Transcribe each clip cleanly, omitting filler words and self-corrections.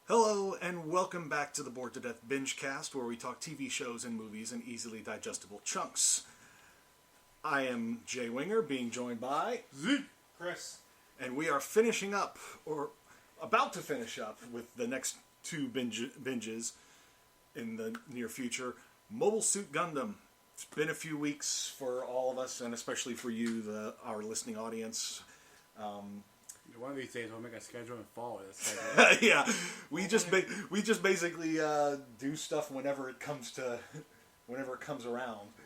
Hello, and welcome back to the Bored to Death Bingecast, where we talk TV shows and movies in easily digestible chunks. I am Jay Winger, being joined by Zeke, Chris, and we are finishing up, or about to finish up, with the next two binges in the near future. Mobile Suit Gundam. It's been a few weeks for all of us, and especially for you, our listening audience. One of these days we'll make a schedule and follow this. Yeah, we just basically do stuff whenever it comes around.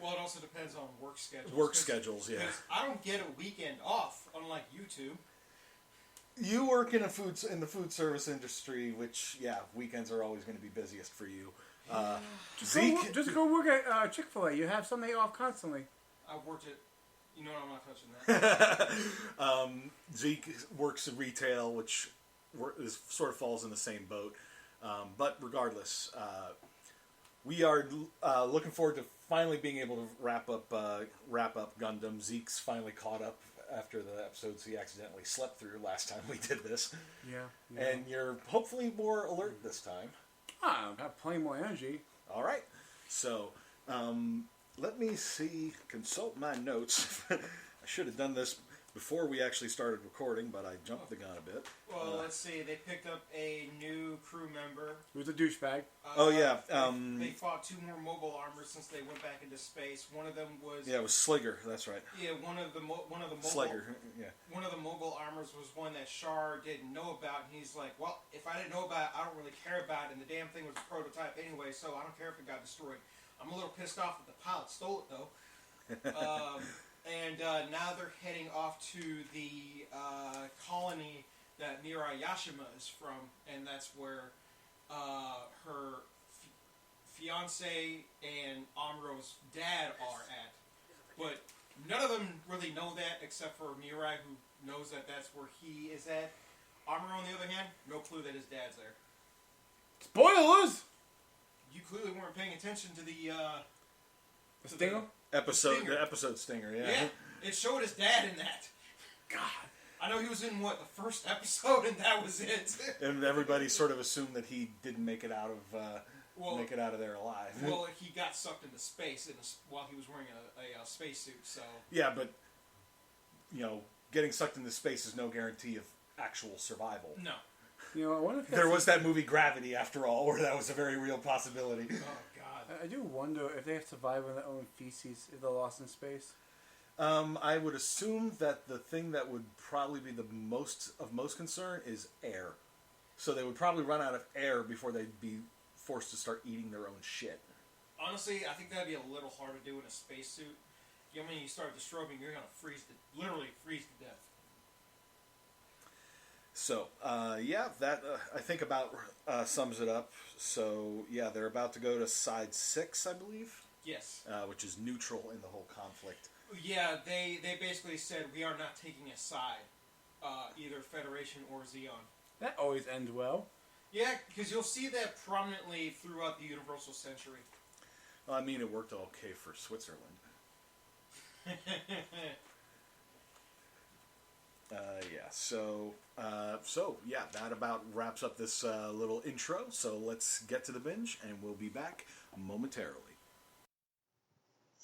Well, it also depends on work schedules. Work schedules, yeah. Because I don't get a weekend off, unlike you two. You work in the food service industry, which weekends are always going to be busiest for you. Zeke, just go work at Chick-fil-A. You have Sunday off constantly. I've worked at. You know what, I'm not touching that. Zeke works in retail, which sort of falls in the same boat. But regardless, we are looking forward to finally being able to wrap up Gundam. Zeke's finally caught up after the episodes he accidentally slept through last time we did this. Yeah. And you're hopefully more alert this time. I've got plenty more energy. All right. So, let me consult my notes. I should have done this before we actually started recording, but I jumped the gun a bit. Well, let's see. They picked up a new crew member. Who's a douchebag? They fought two more mobile armors since they went back into space. One of them was... Yeah, it was Sligger. That's right. Yeah, one of the mobile... Sligger, yeah. One of the mobile armors was one that Char didn't know about, and he's like, well, if I didn't know about it, I don't really care about it, and the damn thing was a prototype anyway, so I don't care if it got destroyed. I'm a little pissed off that the pilot stole it, though. And now they're heading off to the colony that Mirai Yashima is from, and that's where her fiance and Amuro's dad are at. But none of them really know that, except for Mirai, who knows that that's where he is at. Amuro, on the other hand, no clue that his dad's there. Spoilers! You clearly weren't paying attention to the stinger? The episode stinger, yeah. Yeah, it showed his dad in that. God. I know he was in, the first episode, and that was it. And everybody sort of assumed that he didn't make it out of there alive. Well, he got sucked into space while he was wearing a spacesuit, so... Yeah, but, getting sucked into space is no guarantee of actual survival. No. I wonder if there was that movie Gravity, after all, where that was a very real possibility. Oh, God. I do wonder if they have survived on their own feces if they're lost in space. I would assume that the thing that would probably be the most concern is air. So they would probably run out of air before they'd be forced to start eating their own shit. Honestly, I think that'd be a little hard to do in a spacesuit. When you start disrobing, you're going to literally freeze to death. So, that I think about sums it up. So, they're about to go to side 6, I believe. Yes. Which is neutral in the whole conflict. Yeah, they basically said we are not taking a side, either Federation or Zeon. That always ends well. Yeah, because you'll see that prominently throughout the Universal Century. Well, I mean, it worked okay for Switzerland. That about wraps up this little intro. So let's get to the binge, and we'll be back momentarily.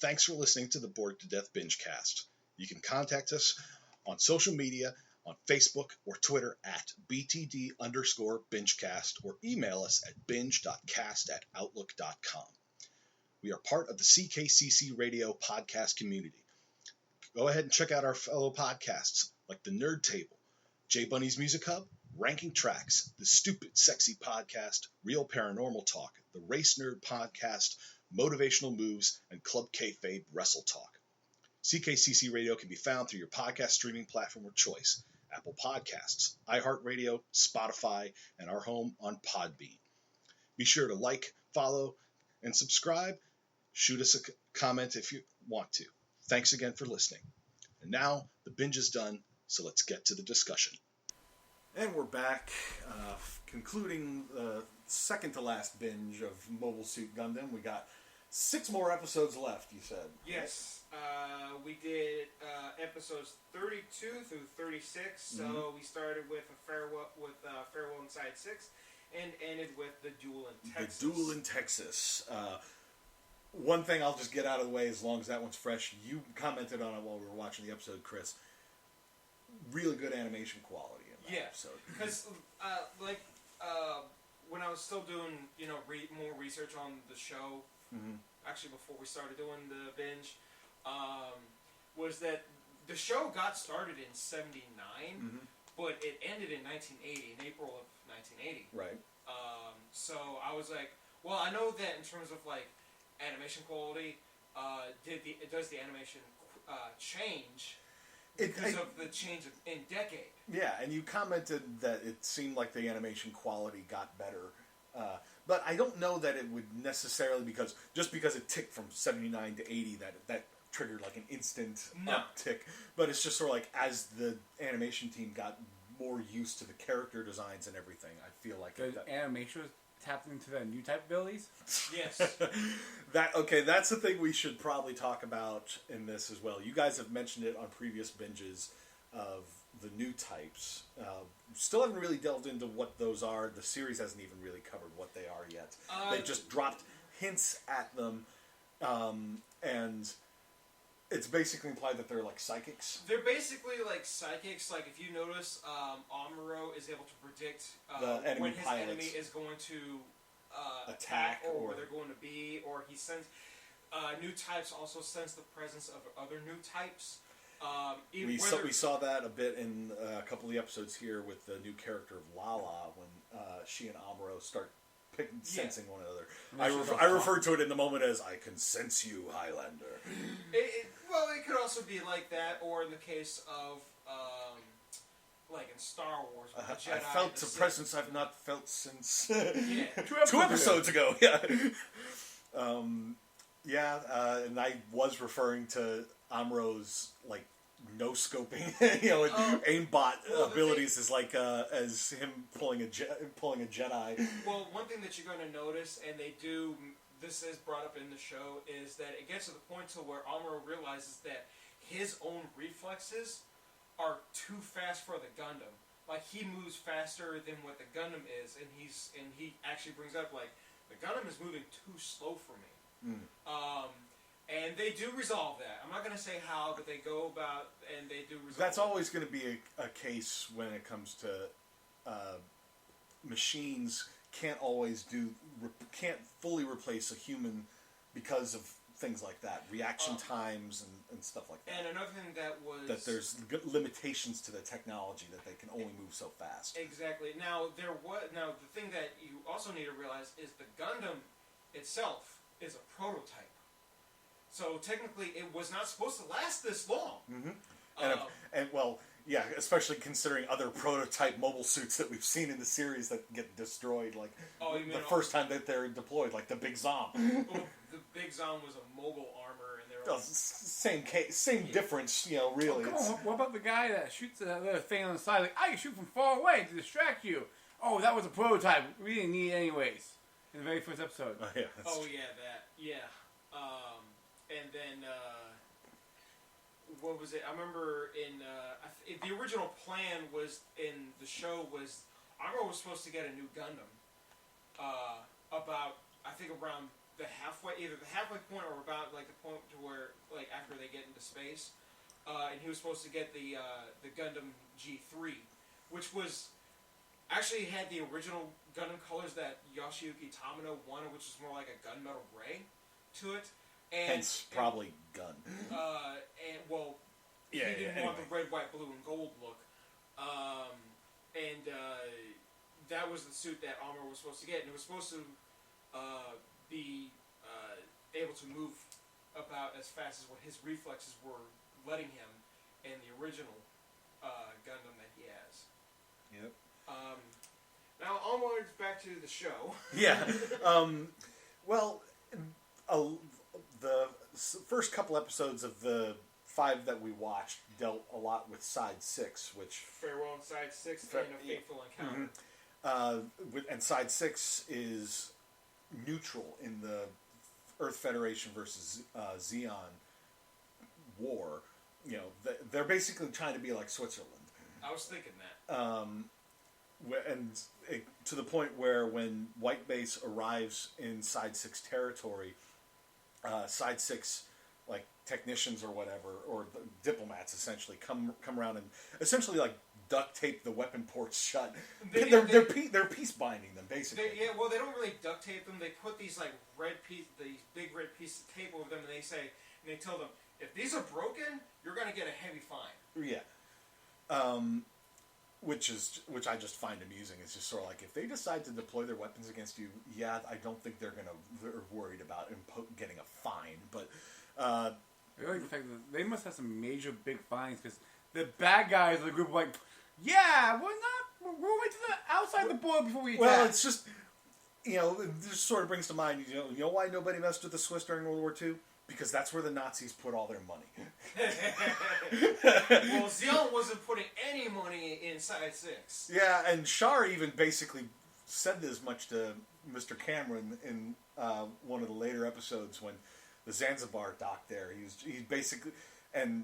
Thanks for listening to the Bored to Death Bingecast. You can contact us on social media, on Facebook or Twitter at BTD_Bingecast, or email us at binge.cast@outlook.com. We are part of the CKCC Radio podcast community. Go ahead and check out our fellow podcasts like The Nerd Table, J Bunny's Music Hub, Ranking Tracks, The Stupid Sexy Podcast, Real Paranormal Talk, The Race Nerd Podcast, Motivational Moves, and Club Kayfabe Wrestle Talk. CKCC Radio can be found through your podcast streaming platform of choice, Apple Podcasts, iHeartRadio, Spotify, and our home on Podbean. Be sure to like, follow, and subscribe. Shoot us a comment if you want to. Thanks again for listening. And now, the binge is done, so let's get to the discussion. And we're back, concluding the second to last binge of Mobile Suit Gundam. We got 6 more episodes left, you said. Yes. We did episodes 32 through 36, so we started with Farewell Inside 6, and ended with the duel in Texas. The duel in Texas. One thing I'll just get out of the way as long as that one's fresh. You commented on it while we were watching the episode, Chris. Really good animation quality in that episode. Because, when I was still doing, more research on the show, actually before we started doing the binge, was that the show got started in 79, but it ended in 1980, in April of 1980. Right. So I was like, well, I know that in terms of, animation quality, does the animation change because of the change in decade? Yeah, and you commented that it seemed like the animation quality got better. But I don't know that it would necessarily, because it ticked from 79 to 80, that triggered like an instant uptick. But it's just sort of like as the animation team got more used to the character designs and everything, I feel like the animation was tapped into the new type abilities. Yes. That's the thing we should probably talk about in this as well. You guys have mentioned it on previous binges of the Newtypes. Still haven't really delved into what those are. The series hasn't even really covered what they are yet. They've just dropped hints at them, and it's basically implied that they're like psychics. They're basically like psychics. Like if you notice, Amuro is able to predict when his enemy is going to attack, or where they're going to be, or he sends. Newtypes also sense the presence of other Newtypes. We saw that a bit in a couple of the episodes here with the new character of Lala when she and Amuro start sensing one another. I referred to it in the moment as "I can sense you, Highlander." It could also be like that, or in the case of like in Star Wars, with the Jedi, I felt a presence I've not felt since 2 episodes ago. And I was referring to Amuro's like no-scoping, aimbot abilities is like as him pulling a Jedi. Well, one thing that you're going to notice, and this is brought up in the show, is that it gets to the point to where Amuro realizes that his own reflexes are too fast for the Gundam. Like he moves faster than what the Gundam is, and he actually brings up like the Gundam is moving too slow for me. And they do resolve that. I'm not going to say how, but they go about and they do resolve. That's always going to be a case when it comes to machines. Can't fully replace a human because of things like that, reaction times and stuff like that. And another thing that there's limitations to the technology that they can only move so fast. Exactly. Now the thing that you also need to realize is the Gundam itself is a prototype. So technically, it was not supposed to last this long. Especially considering other prototype mobile suits that we've seen in the series that get destroyed, like the first time that they're deployed, like the Big Zom. The Big Zom was a mobile armor, and they're same difference, really. Oh, come on, what about the guy that shoots that little thing on the side? Like, I can shoot from far away to distract you. Oh, that was a prototype. We didn't need it anyways. In the very first episode. And then, what was it? I remember the original plan was in the show was Amuro was supposed to get a new Gundam. Around either the halfway point or about like the point to where like after they get into space, and he was supposed to get the Gundam G3, which was actually had the original Gundam colors that Yoshiyuki Tamino wanted, which was more like a gunmetal gray to it. Hence, probably gun. He didn't want the red, white, blue, and gold look. That was the suit that Amuro was supposed to get, and it was supposed to be able to move about as fast as what his reflexes were letting him in the original Gundam that he has. Yep. Now, onwards back to the show. The first couple episodes of the 5 that we watched dealt a lot with Side 6, which... Farewell in Side 6 and A Fateful Encounter. And Side 6 is neutral in the Earth Federation versus Zeon war. They're basically trying to be like Switzerland. I was thinking that. to the point where when White Base arrives in Side 6 territory, Side 6 like technicians or whatever, or the diplomats essentially come around and essentially like duct tape the weapon ports shut. They're peace binding them basically. They don't really duct tape them. They put these like these big red pieces of tape over them, and they tell them, if these are broken, you're going to get a heavy fine. Yeah. Which I just find amusing. It's just sort of like, if they decide to deploy their weapons against you, yeah, I don't think they're worried about getting a fine. But I like the fact that they must have some major big fines, because the bad guys of the group are like, yeah, we'll wait to the outside the border before we attack. Well, it's just, it just sort of brings to mind, you know why nobody messed with the Swiss during World War II? Because that's where the Nazis put all their money. Well, Zeon wasn't putting any money inside 6. Yeah, and Char even basically said as much to Mr. Cameron in one of the later episodes when the Zanzibar docked there. He basically, and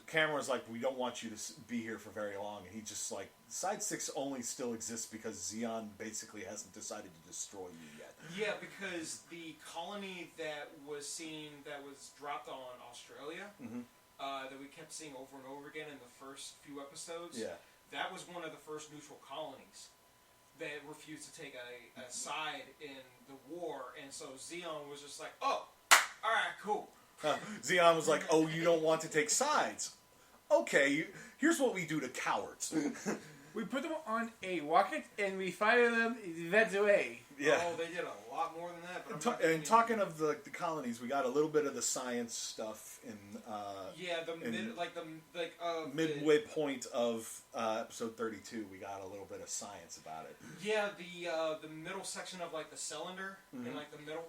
Cameron was like, we don't want you to be here for very long, and he just like, Side 6 only still exists because Zeon basically hasn't decided to destroy you yet. Yeah, because the colony that was dropped on Australia, that we kept seeing over and over again in the first few episodes, that was one of the first neutral colonies that refused to take a side in the war, and so Zeon was just like, oh, alright, cool. Zeon was like, oh, you don't want to take sides? Okay, here's what we do to cowards. We put them on a rocket and we fire them that way. Yeah. Oh, they did a lot more than that. But and talking of the colonies, we got a little bit of the science stuff in midway point of episode 32. We got a little bit of science about it. Yeah, the middle section of like the cylinder in like the middle.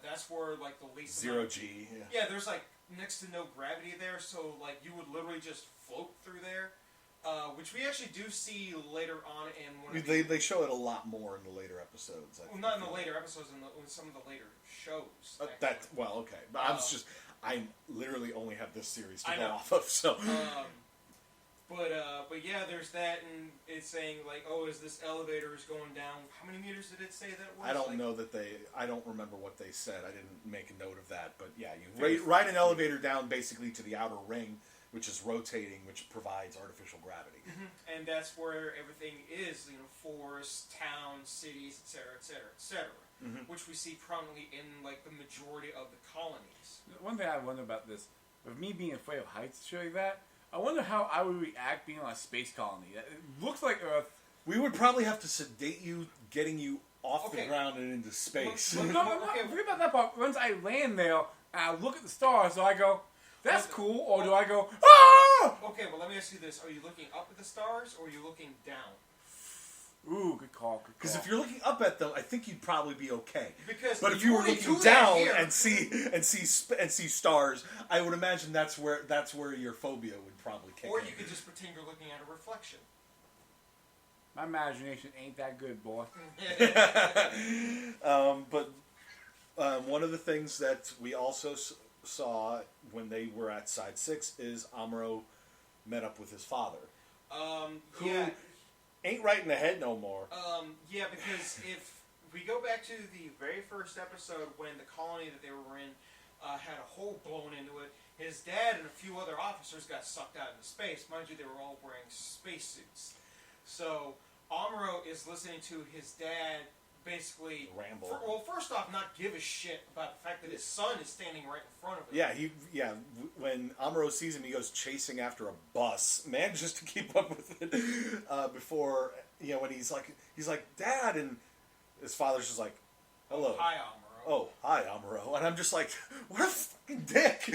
That's where like the least Zero G. Yeah, there's like next to no gravity there, so like you would literally just float through there. Which we actually do see later on in one of they show it a lot more in the later episodes. Not in the later episodes, in some of the later shows. Okay. But I literally only have this series to go off of, so. But yeah, there's that, and it's saying like, oh, is this elevator is going down? How many meters did it say that was? I don't know that I don't remember what they said. I didn't make a note of that, but yeah, you ride an elevator down basically to the outer ring, which is rotating, which provides artificial gravity. And that's where everything is, forests, towns, cities, etc., which we see prominently in, like, the majority of the colonies. One thing I wonder about this, with me being afraid of heights, shit like that, I wonder how I would react being on a space colony. It looks like Earth. We would probably have to sedate you, getting you off the ground and into space. Forget about that part. Once I land there, and I look at the stars, so I go, that's cool, or do I go, ah! Okay, well, let me ask you this. Are you looking up at the stars, or are you looking down? Ooh, good call. Because if you're looking up at them, I think you'd probably be okay. But if you were looking down and see stars, I would imagine that's where your phobia would probably kick in. Or you could just pretend you're looking at a reflection. My imagination ain't that good, boy. But one of the things that we also saw when they were at Side 6 is Amuro met up with his father. Who ain't right in the head no more. Yeah, because if we go back to the very first episode when the colony that they were in had a hole blown into it, his dad and a few other officers got sucked out into space. Mind you, they were all wearing spacesuits. So Amuro is listening to his dad basically ramble. First off, not give a shit about the fact that his son is standing right in front of him. Yeah, when Amuro sees him, he goes chasing after a bus, manages to keep up with it before, when he's like, Dad, and his father's just like, hello. Hi, Amuro. Oh, hi, Amuro. And I'm just like, what a fucking dick.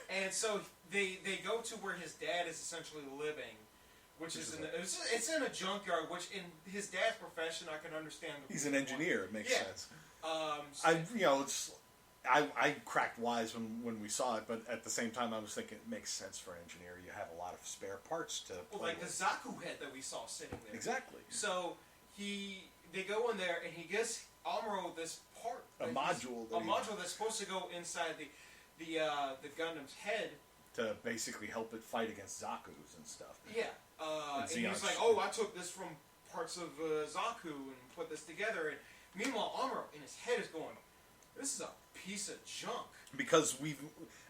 And so they go to where his dad is essentially living, which is it's in a junkyard. Which in his dad's profession, I can understand. He's an engineer. It makes sense. I cracked wise when we saw it, but at the same time, I was thinking it makes sense for an engineer. You have a lot of spare parts to play like with. the Zaku head that we saw sitting there. Exactly. So they go in there and he gives Amuro this part, a module that's supposed to go inside the Gundam's head to basically help it fight against Zaku's and stuff. Yeah. And he's like, oh, I took this from parts of Zaku and put this together. And meanwhile, Amuro in his head is going, "This is a piece of junk." Because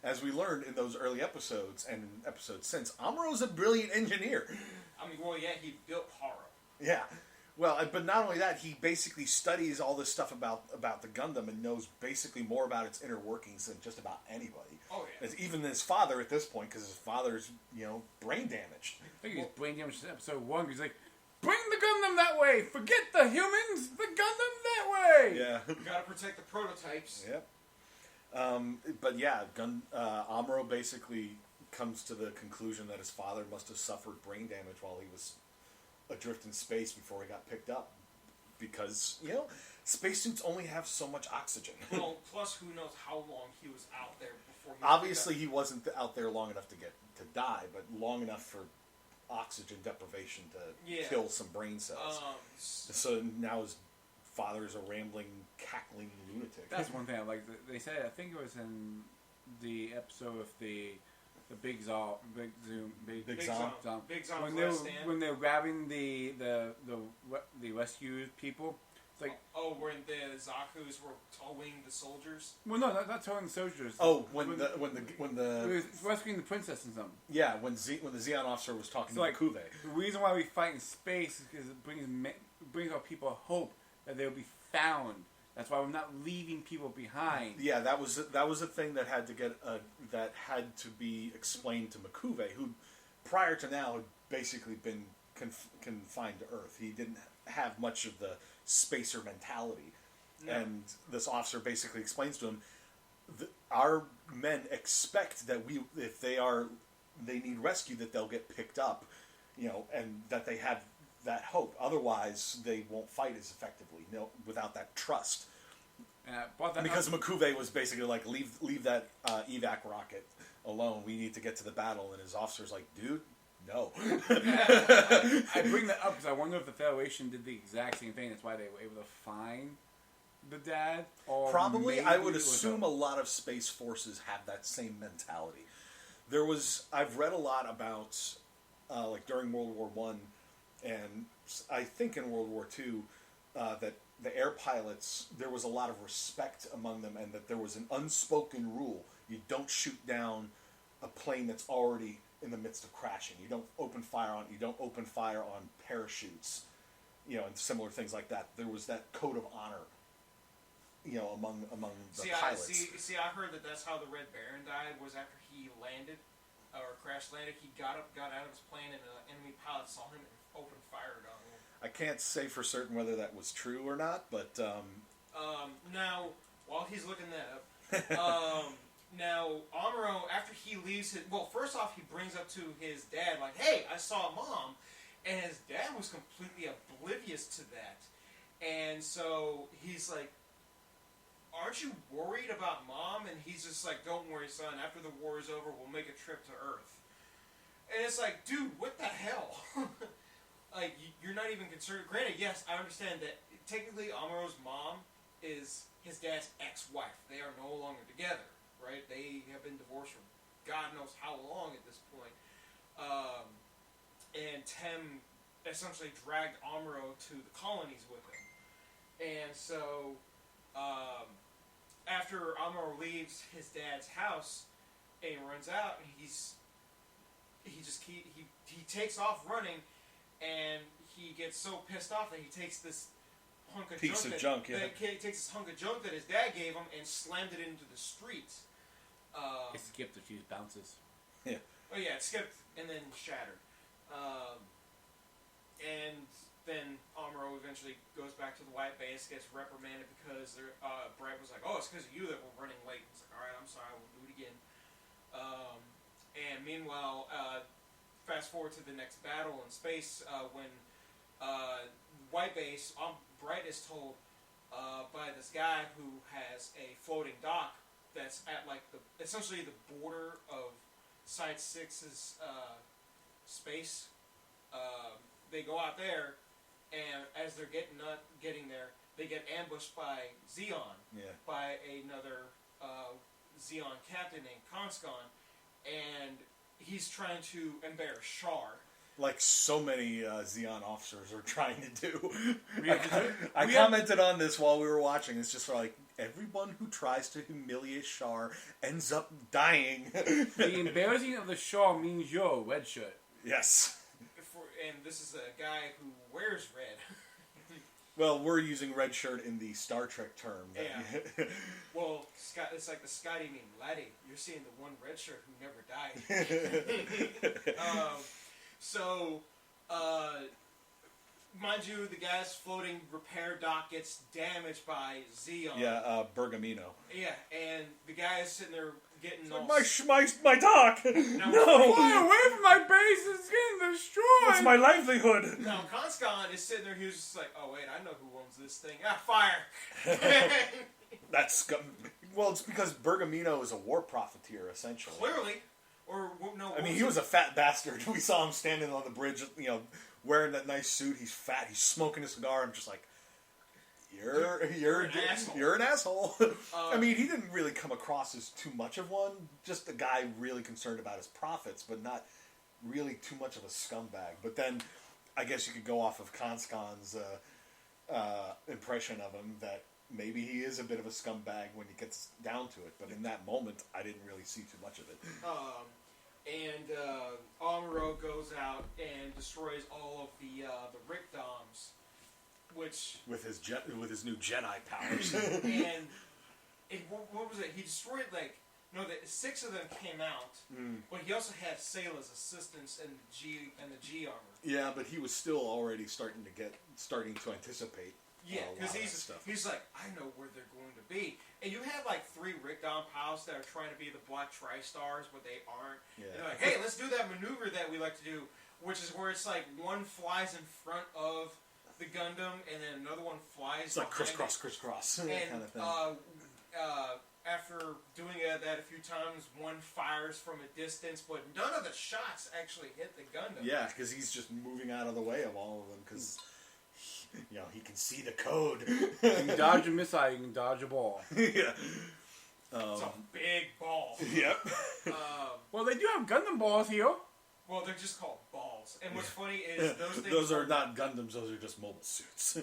as we learned in those early episodes and episodes since, Amuro's a brilliant engineer. I mean, well, yeah, he built Haro. Yeah. Well, but not only that, he basically studies all this stuff about the Gundam and knows basically more about its inner workings than just about anybody. Oh, yeah. Even his father at this point, because his father's, brain damaged. I think he's brain damaged in episode 1. He's like, bring the Gundam that way! Forget the humans! The Gundam that way! Yeah. You gotta protect the prototypes. Yep. But yeah, Amuro basically comes to the conclusion that his father must have suffered brain damage while he was adrift in space before he got picked up. Because, spacesuits only have so much oxygen. Well, plus who knows how long he was out there before he Obviously, he wasn't out there long enough to die, but long enough for oxygen deprivation to kill some brain cells. So now his father is a rambling, cackling lunatic. That's one thing I like. They said, I think it was in the episode of the Big Zom. When they're grabbing the rescued people. It's like, when the Zakus were towing the soldiers. Well, no, not towing the soldiers. Oh, when the rescuing the princess and something. Yeah, when the Zeon officer was talking to Kuve. The reason why we fight in space is because it brings our people hope that they'll be found. That's why we're not leaving people behind. Yeah, that was a thing that had to be explained to Makuve, who prior to now had basically been confined to Earth. He didn't have much of the spacer mentality, and this officer basically explains to him, our men expect that if they need rescue, that they'll get picked up, and that they have that hope. Otherwise, they won't fight as effectively. Without that trust. Because Makuve was basically like, leave that evac rocket alone. We need to get to the battle. And his officer's like, dude, no. I bring that up because I wonder if the Federation did the exact same thing. That's why they were able to find the dad. Or probably, I would assume a lot of space forces have that same mentality. I've read a lot about, like during World War I, and I think in World War II, that the air pilots, there was a lot of respect among them, and that there was an unspoken rule. You don't shoot down a plane that's already in the midst of crashing. You don't open fire on parachutes, and similar things like that. There was that code of honor, among the pilots. I heard that's how the Red Baron died, was after he landed, or crash landed. He got out of his plane, and an enemy pilot saw him and opened fire on him. I can't say for certain whether that was true or not, but now while he's looking that up, now Amuro, after he leaves first off he brings up to his dad like, "Hey, I saw Mom," and his dad was completely oblivious to that, and so he's like, "Aren't you worried about Mom?" And he's just like, "Don't worry, son. After the war is over, we'll make a trip to Earth." And it's like, dude, what the hell? Like, you're not even concerned. Granted, yes, I understand that technically Amuro's mom is his dad's ex-wife. They are no longer together, right? They have been divorced for God knows how long at this point. And Tem essentially dragged Amuro to the colonies with him. And so, after Amuro leaves his dad's house and he runs out, he takes off running. And he gets so pissed off that he takes this hunk of junk that his dad gave him and slammed it into the streets. It skipped a few bounces. Yeah. Oh yeah, it skipped and then shattered. And then Amuro eventually goes back to the White Base, gets reprimanded because Brett was like, "Oh, it's because of you that we're running late." He's like, "All right, I'm sorry, I won't do it again." And meanwhile, fast forward to the next battle in space, when White Base, Bright is told by this guy who has a floating dock that's at like essentially the border of Side 6's space. They go out there, and as they're getting there, they get ambushed by Zeon, by another Zeon captain named Conscon, and he's trying to embarrass Char. like so many Zeon officers are trying to do. Yeah, I commented on this while we were watching. It's just like, everyone who tries to humiliate Char ends up dying. The embarrassing of the Char means you're a red shirt. Yes. And this is a guy who wears red. Well, we're using red shirt in the Star Trek term. Yeah. Well, it's like the Scotty mean laddie. You're seeing the one red shirt who never died. Mind you, the guy's floating repair dock gets damaged by Zeon. Yeah, Bergamino. Yeah, and the guy is sitting there getting all... My dock! No! Fly away from my base! It's getting destroyed! It's my livelihood! Now, Conscon is sitting there, he was just like, oh wait, I know who owns this thing. Ah, fire! That's... Well, it's because Bergamino is a war profiteer, essentially. Clearly. Or, no... I mean, he was a fat bastard. We saw him standing on the bridge, wearing that nice suit. He's fat. He's smoking a cigar. I'm just like... You're an asshole. I mean, he didn't really come across as too much of one. Just a guy really concerned about his profits, but not really too much of a scumbag. But then, I guess you could go off of Conscon's impression of him that maybe he is a bit of a scumbag when he gets down to it. But in that moment, I didn't really see too much of it. Amuro goes out and destroys all of the Rickdoms. Which with his new Jedi powers, and what was it? He destroyed the 6 of them came out, but he also had Sayla's assistants and the G armor. Yeah, but he was still already starting to anticipate. Yeah, because he's like, I know where they're going to be, and you have like 3 Rickdom pals that are trying to be the Black Tri-Stars, but they aren't. Yeah. They're like, hey, let's do that maneuver that we like to do, which is where it's like one flies in front of the Gundam, and then another one flies. It's like crisscross and, kind of thing. After doing that a few times, one fires from a distance, but none of the shots actually hit the Gundam. Yeah, because he's just moving out of the way of all of them, because he can see the code. You can dodge a missile, you can dodge a ball. Yeah. It's a big ball. Yep. Well, they do have Gundam balls here. Well, they're just called balls. And what's funny is those things... Those are not Gundams, those are just mobile suits.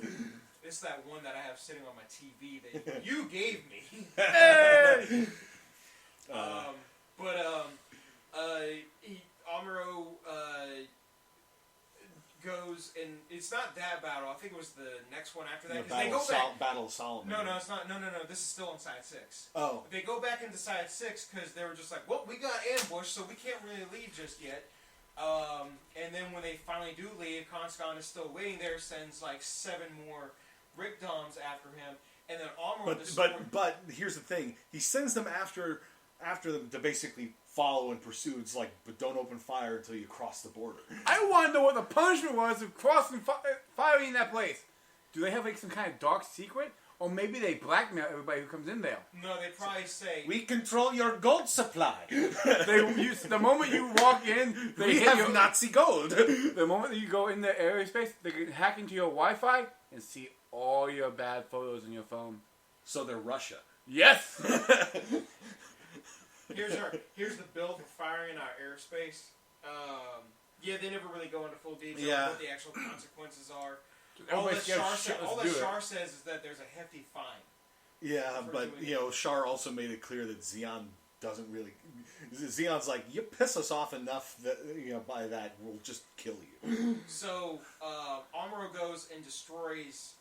It's that one that I have sitting on my TV that you gave me. Hey! Amuro goes, and it's not that battle. I think it was the next one after that. Battle of Solomon. No, it's not. No. This is still on Side 6. Oh. They go back into Side 6 because they were just like, well, we got ambushed, so we can't really leave just yet. And then when they finally do leave, Conscon is still waiting there, sends like 7 more Rickdoms after him, and then Amuro... But here's the thing. He sends them after them to basically follow and pursue. It's like, but don't open fire until you cross the border. I want to know what the punishment was of crossing firing that place. Do they have like some kind of dark secret? Or maybe they blackmail everybody who comes in there. No, they probably say... We control your gold supply. The moment you walk in, we have Nazi gold. The moment that you go in the aerospace, they can hack into your Wi-Fi and see all your bad photos on your phone. So they're Russia. Yes! Here's the bill for firing our airspace. They never really go into full detail on what the actual consequences are. All that Char says is that there's a hefty fine. Yeah, but Char also made it clear that Zeon doesn't really. Zeon's like, you piss us off enough that by that we'll just kill you. So Amuro goes and destroys.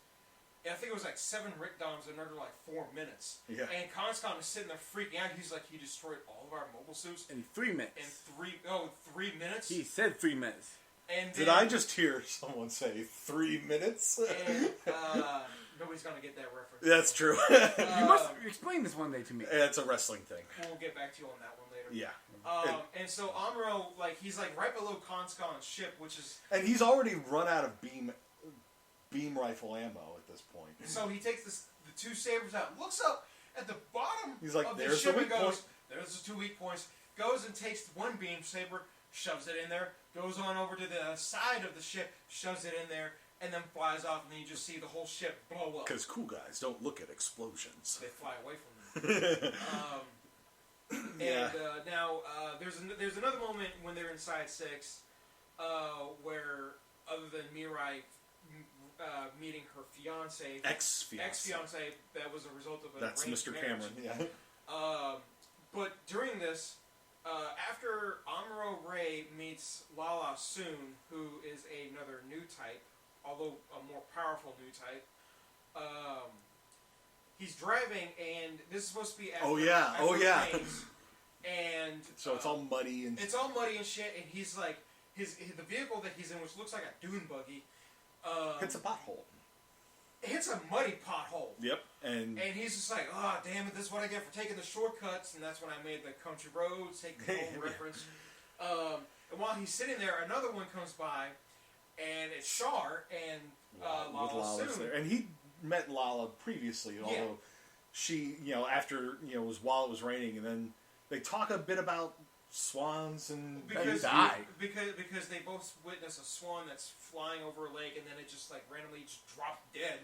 I think it was like 7 Rickdoms in under like 4 minutes. Yeah. And Conscon is sitting there freaking out. He's like, he destroyed all of our mobile suits in 3 minutes. In 3 minutes. He said 3 minutes. And did I just hear someone say 3 minutes? And nobody's gonna get that reference. That's true. You must explain this one day to me. It's a wrestling thing. We'll get back to you on that one later. Yeah. And so Amuro, he's right below Conscon's ship, which is... And he's already run out of beam rifle ammo at this point. So he takes the 2 sabers out, looks up at the bottom of the there's ship the and weak goes, point. there's the 2 weak points, goes and takes one beam saber, shoves it in there, goes on over to the side of the ship, shoves it in there, and then flies off, and then you just see the whole ship blow up. Because cool guys don't look at explosions. They fly away from them. Now, there's another moment when they're in Side 6 where other than Mirai meeting her fiance, ex-fiance, that was a result of That's Mr. marriage. Cameron, yeah. But during this, after Amuro Ray meets Lala Soon, who is another new type, although a more powerful new type, he's driving, and this is supposed to be after, after rains, and so it's all muddy and shit, and he's like, the vehicle that he's in, which looks like a dune buggy, hits a pothole. Hits a muddy pothole. Yep, and he's just like, oh, damn it, this is what I get for taking the shortcuts, and that's when I made the country roads, take the home reference. And while he's sitting there, another one comes by, and it's Char, and Lala Soon. There. And he met Lala previously, although she, after, was while it was raining, and then they talk a bit about swans and because they both witness a swan that's flying over a lake, and then it just like randomly just drops dead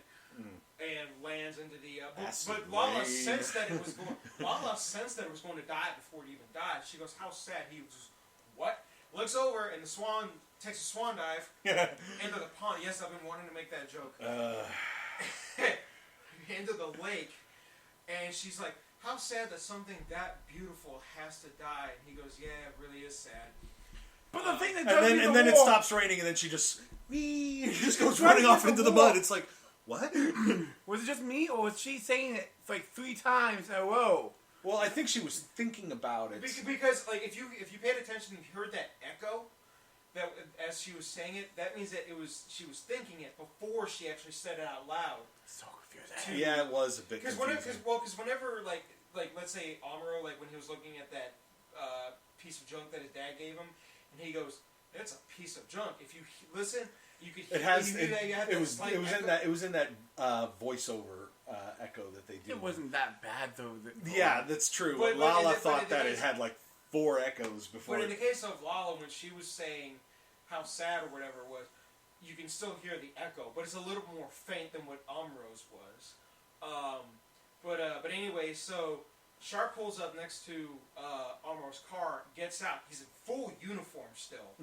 and lands into the. But Lala sensed that it was going. Lala sensed that it was going to die before it even died. She goes, "How sad!" He was, what? Looks over, and the swan takes a swan dive into the pond. Yes, I've been wanting to make that joke. Into the lake, and she's like, how sad that something that beautiful has to die. And he goes, yeah, it really is sad. But the thing that and then it stops raining, and then she just goes running off into the mud. It's like, what? Was it just me, or was she saying it like 3 times in a row? Well, I think she was thinking about it. Because like if you paid attention, you heard that echo that as she was saying it. That means that she was thinking it before she actually said it out loud. So confusing. Yeah, it was a bit confusing. Because whenever like let's say Amuro, like when he was looking at that piece of junk that his dad gave him, and he goes, "It's a piece of junk." If you listen, you could. It was in that voiceover echo that they did. It wasn't that bad though. Yeah, that's true. But Lala thought that it had like 4 echoes before. But in the case of Lala, when she was saying how sad or whatever it was, you can still hear the echo, but it's a little more faint than what Amuro's was. But anyway, so Char pulls up next to Amuro's car, gets out. He's in full uniform still,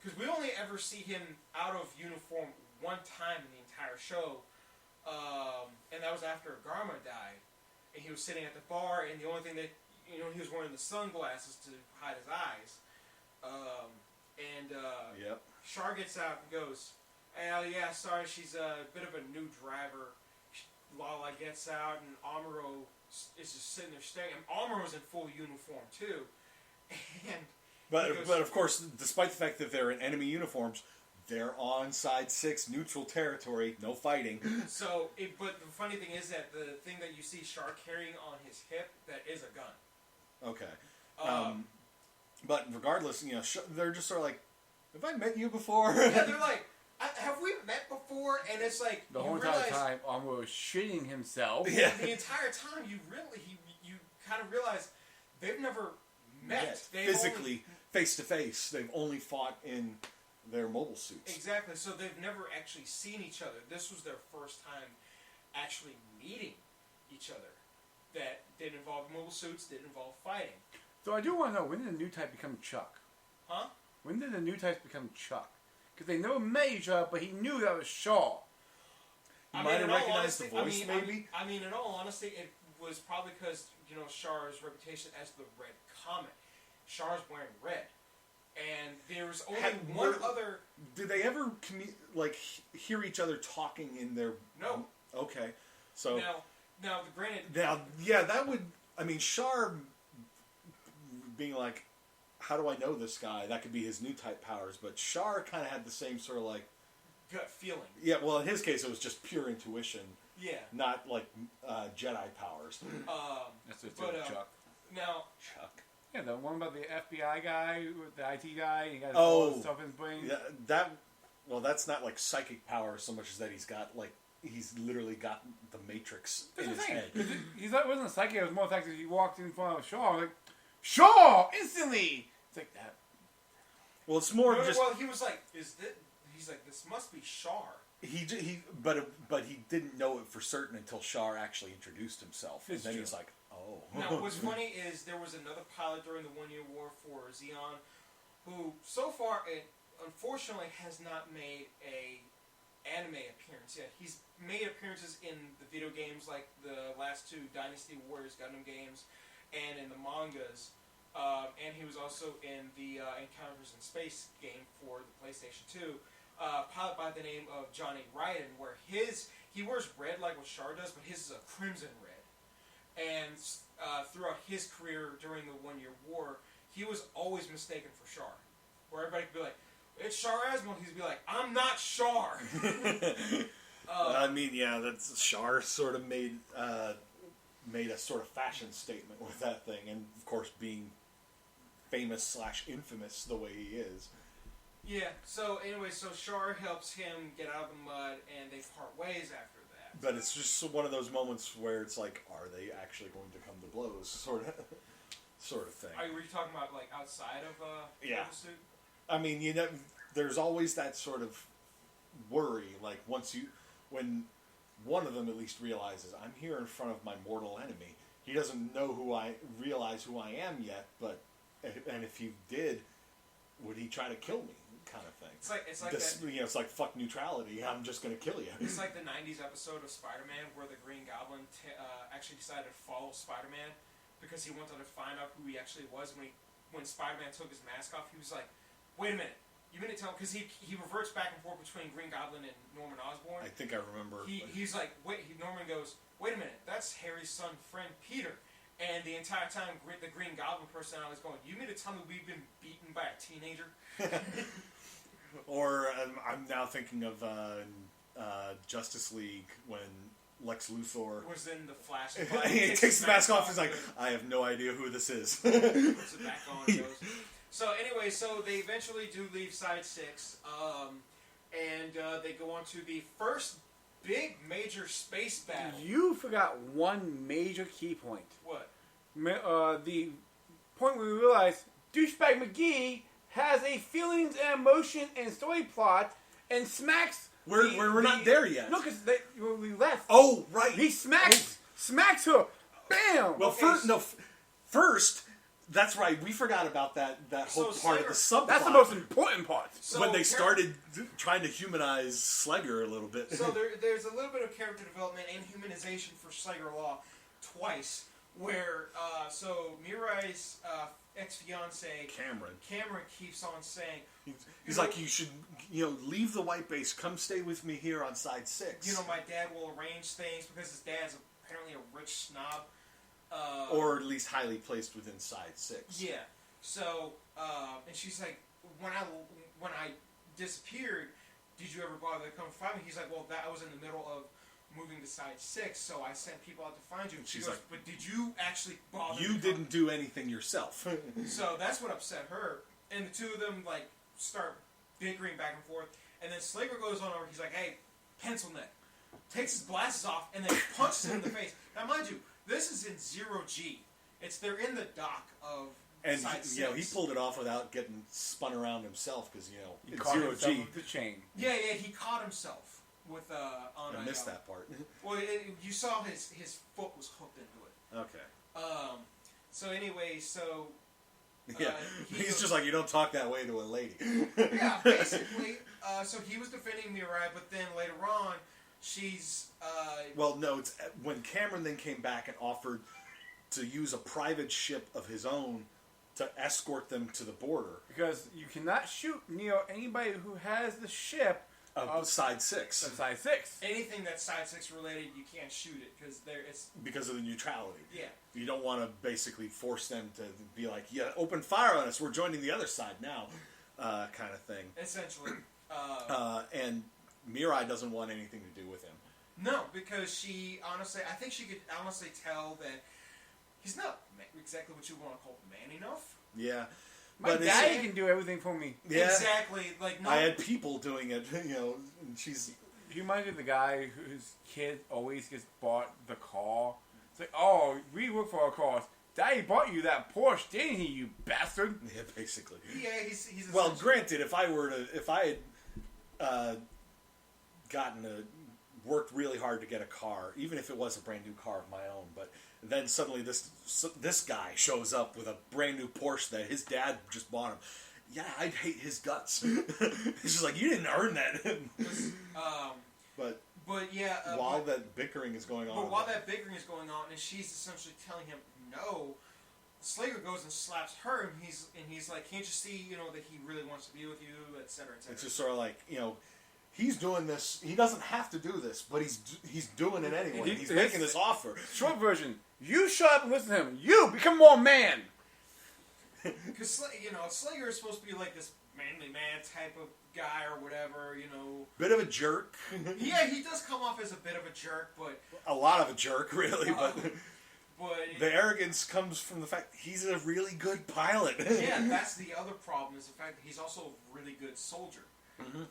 because we only ever see him out of uniform one time in the entire show, and that was after Garma died, and he was sitting at the bar, and the only thing that he was wearing the sunglasses to hide his eyes, Char gets out and goes, yeah, sorry, she's a bit of a new driver. Lala gets out, and Amuro is just sitting there staring. And Amuro's in full uniform too. But of course, despite the fact that they're in enemy uniforms, they're on side 6, neutral territory, no fighting. But the funny thing is that the thing that you see Char carrying on his hip, that is a gun. Okay. But regardless, they're just sort of like, have I met you before? Yeah, they're like, have we met before? And it's like the whole entire time, Amuro was shitting himself. Yeah. The entire time, you kind of realize they've never met. Physically, face to face. They've only fought in their mobile suits. Exactly. So they've never actually seen each other. This was their first time actually meeting each other. That didn't involve mobile suits. Didn't involve fighting. So I do want to know, when did the new type become Chuck? Huh? When did the new types become Chuck? Because they never met each other, but he knew that was Shaw. He might have recognized the voice, maybe? I mean, in all honesty, it was probably because, Char's reputation as the Red Comet. Char's wearing red. And there's only one other... Did they ever, hear each other talking in their... No. Okay. So... Now, granted... Yeah, that would... I mean, Char being like, how do I know this guy? That could be his new type powers. But Char kind of had the same sort of gut feeling. Yeah, well, in his case, it was just pure intuition. Yeah. Not Jedi powers. That's what Chuck. Now... Chuck. Yeah, the one about the FBI guy, the IT guy, and he got all this stuff in his brain. Yeah, that's not like psychic power so much as that he's literally got the Matrix in his head. It wasn't a psychic, it was more the fact that he walked in front of Shaw, like, Shaw! Instantly! It's like that. Well, it's more just... Well, he was like, he's like, this must be Char. But he didn't know it for certain until Char actually introduced himself. And then he's like, oh. Now, what's funny is there was another pilot during the 1-year war for Zeon who, so far, unfortunately has not made a anime appearance yet. He's made appearances in the video games, like the last two Dynasty Warriors Gundam games, and in the mangas. And he was also in the Encounters in Space game for the PlayStation 2. Pilot by the name of Johnny Ryden, where he wears red like what Char does, but his is a crimson red. And throughout his career during the 1 Year War, he was always mistaken for Char. Where everybody could be like, it's Char Aznable. He'd be like, I'm not Char. I mean, yeah, that's Char sort of made a sort of fashion statement with that thing, and of course being famous / infamous the way he is. Yeah. So anyway, Char helps him get out of the mud, and they part ways after that. But it's just one of those moments where it's like, are they actually going to come to blows, sort of thing. Were you talking about like outside of yeah. the suit? I mean, there's always that sort of worry, like when one of them at least realizes, I'm here in front of my mortal enemy. He doesn't realize who I am yet, and if he did, would he try to kill me? Kind of thing. It's like that. It's like fuck neutrality. I'm just gonna kill you. It's like the '90s episode of Spider-Man where the Green Goblin actually decided to follow Spider-Man because he wanted to find out who he actually was. When Spider-Man took his mask off, he was like, "Wait a minute, you mean to tell?" Because he reverts back and forth between Green Goblin and Norman Osborn. I think I remember. He's like, wait. Norman goes, "Wait a minute, that's Harry's son, friend Peter." And the entire time, the Green Goblin personality is going, "You mean to tell me we've been beaten by a teenager?" Or I'm now thinking of Justice League when Lex Luthor was in the Flash. He takes his mask off. He's like, I have no idea who this is. Puts it back on and goes. So anyway, they eventually do leave Side 6, and they go on to the first big major space battle. You forgot one major key point. What? The point where we realize douchebag McGee has a feelings and emotion and story plot and smacks. We're not there yet. No, because we left. Oh, right. He smacks her. Bam. Well, first, that's right. We forgot about that whole part of the subplot. That's the most important part. When they started trying to humanize Slegger a little bit. So there's a little bit of character development and humanization for Slegger Law twice, where Mirai's ex-fiance Cameron keeps on saying, he's like, you should leave the white base, come stay with me here on Side 6. My dad will arrange things because his dad's apparently a rich snob, or at least highly placed within Side 6. Yeah. So and she's like, when I disappeared, did you ever bother to come find me? He's like, well, I was in the middle of moving to Side 6, so I sent people out to find you. And she's goes, like, but did you actually bother? You didn't do anything yourself. So that's what upset her, and the two of them start bickering back and forth, and then Slager goes on over. He's like, hey, pencil neck, takes his glasses off, and then punches him in the face. Now, mind you, this is in 0G. They're in the dock of Side 6. He pulled it off without getting spun around himself because he caught 0G with the chain. Yeah, he caught himself. I missed that part. Well, you saw his foot was hooked into it. Okay. So anyway, yeah, he's just like, you don't talk that way to a lady. Yeah, basically. So he was defending Mirai, but then later on, she's. Well, no, it's when Cameron then came back and offered to use a private ship of his own to escort them to the border. Because you cannot shoot anybody who has the ship. Of Side 6. Side 6. Anything that's Side 6 related, you can't shoot it because of the neutrality. Yeah. You don't want to basically force them to be like, yeah, open fire on us. We're joining the other side now, kind of thing. Essentially. And Mirai doesn't want anything to do with him. No, because I think she could honestly tell that he's not exactly what you want to call man enough. Yeah. My daddy can do everything for me. Yeah. Exactly. No. I had people doing it, and she's... You remind me of the guy whose kid always gets bought the car. It's like, oh, we work for our cars. Daddy bought you that Porsche, didn't he, you bastard? Yeah, basically. Yeah, he's well, granted, if I had worked really hard to get a car, even if it was a brand new car of my own, but then suddenly this guy shows up with a brand new Porsche that his dad just bought him. yeah, I'd hate his guts. It's just like, you didn't earn that. But yeah, while that bickering is going on. But while that bickering is going on, and she's essentially telling him no, Slayer goes and slaps her, and he's like, can't you see, that he really wants to be with you, etc., etc. It's just sort of like, he's doing this. He doesn't have to do this, but he's doing it anyway. He's making this offer. Short version: you shut up and listen to him. You become more man. Because Slayer is supposed to be like this manly man type of guy or whatever, Bit of a jerk. Yeah, he does come off as a bit of a jerk, but a lot of a jerk, really. But the it, arrogance comes from the fact he's a really good pilot. Yeah, that's the other problem, is the fact that he's also a really good soldier. Mm-hmm.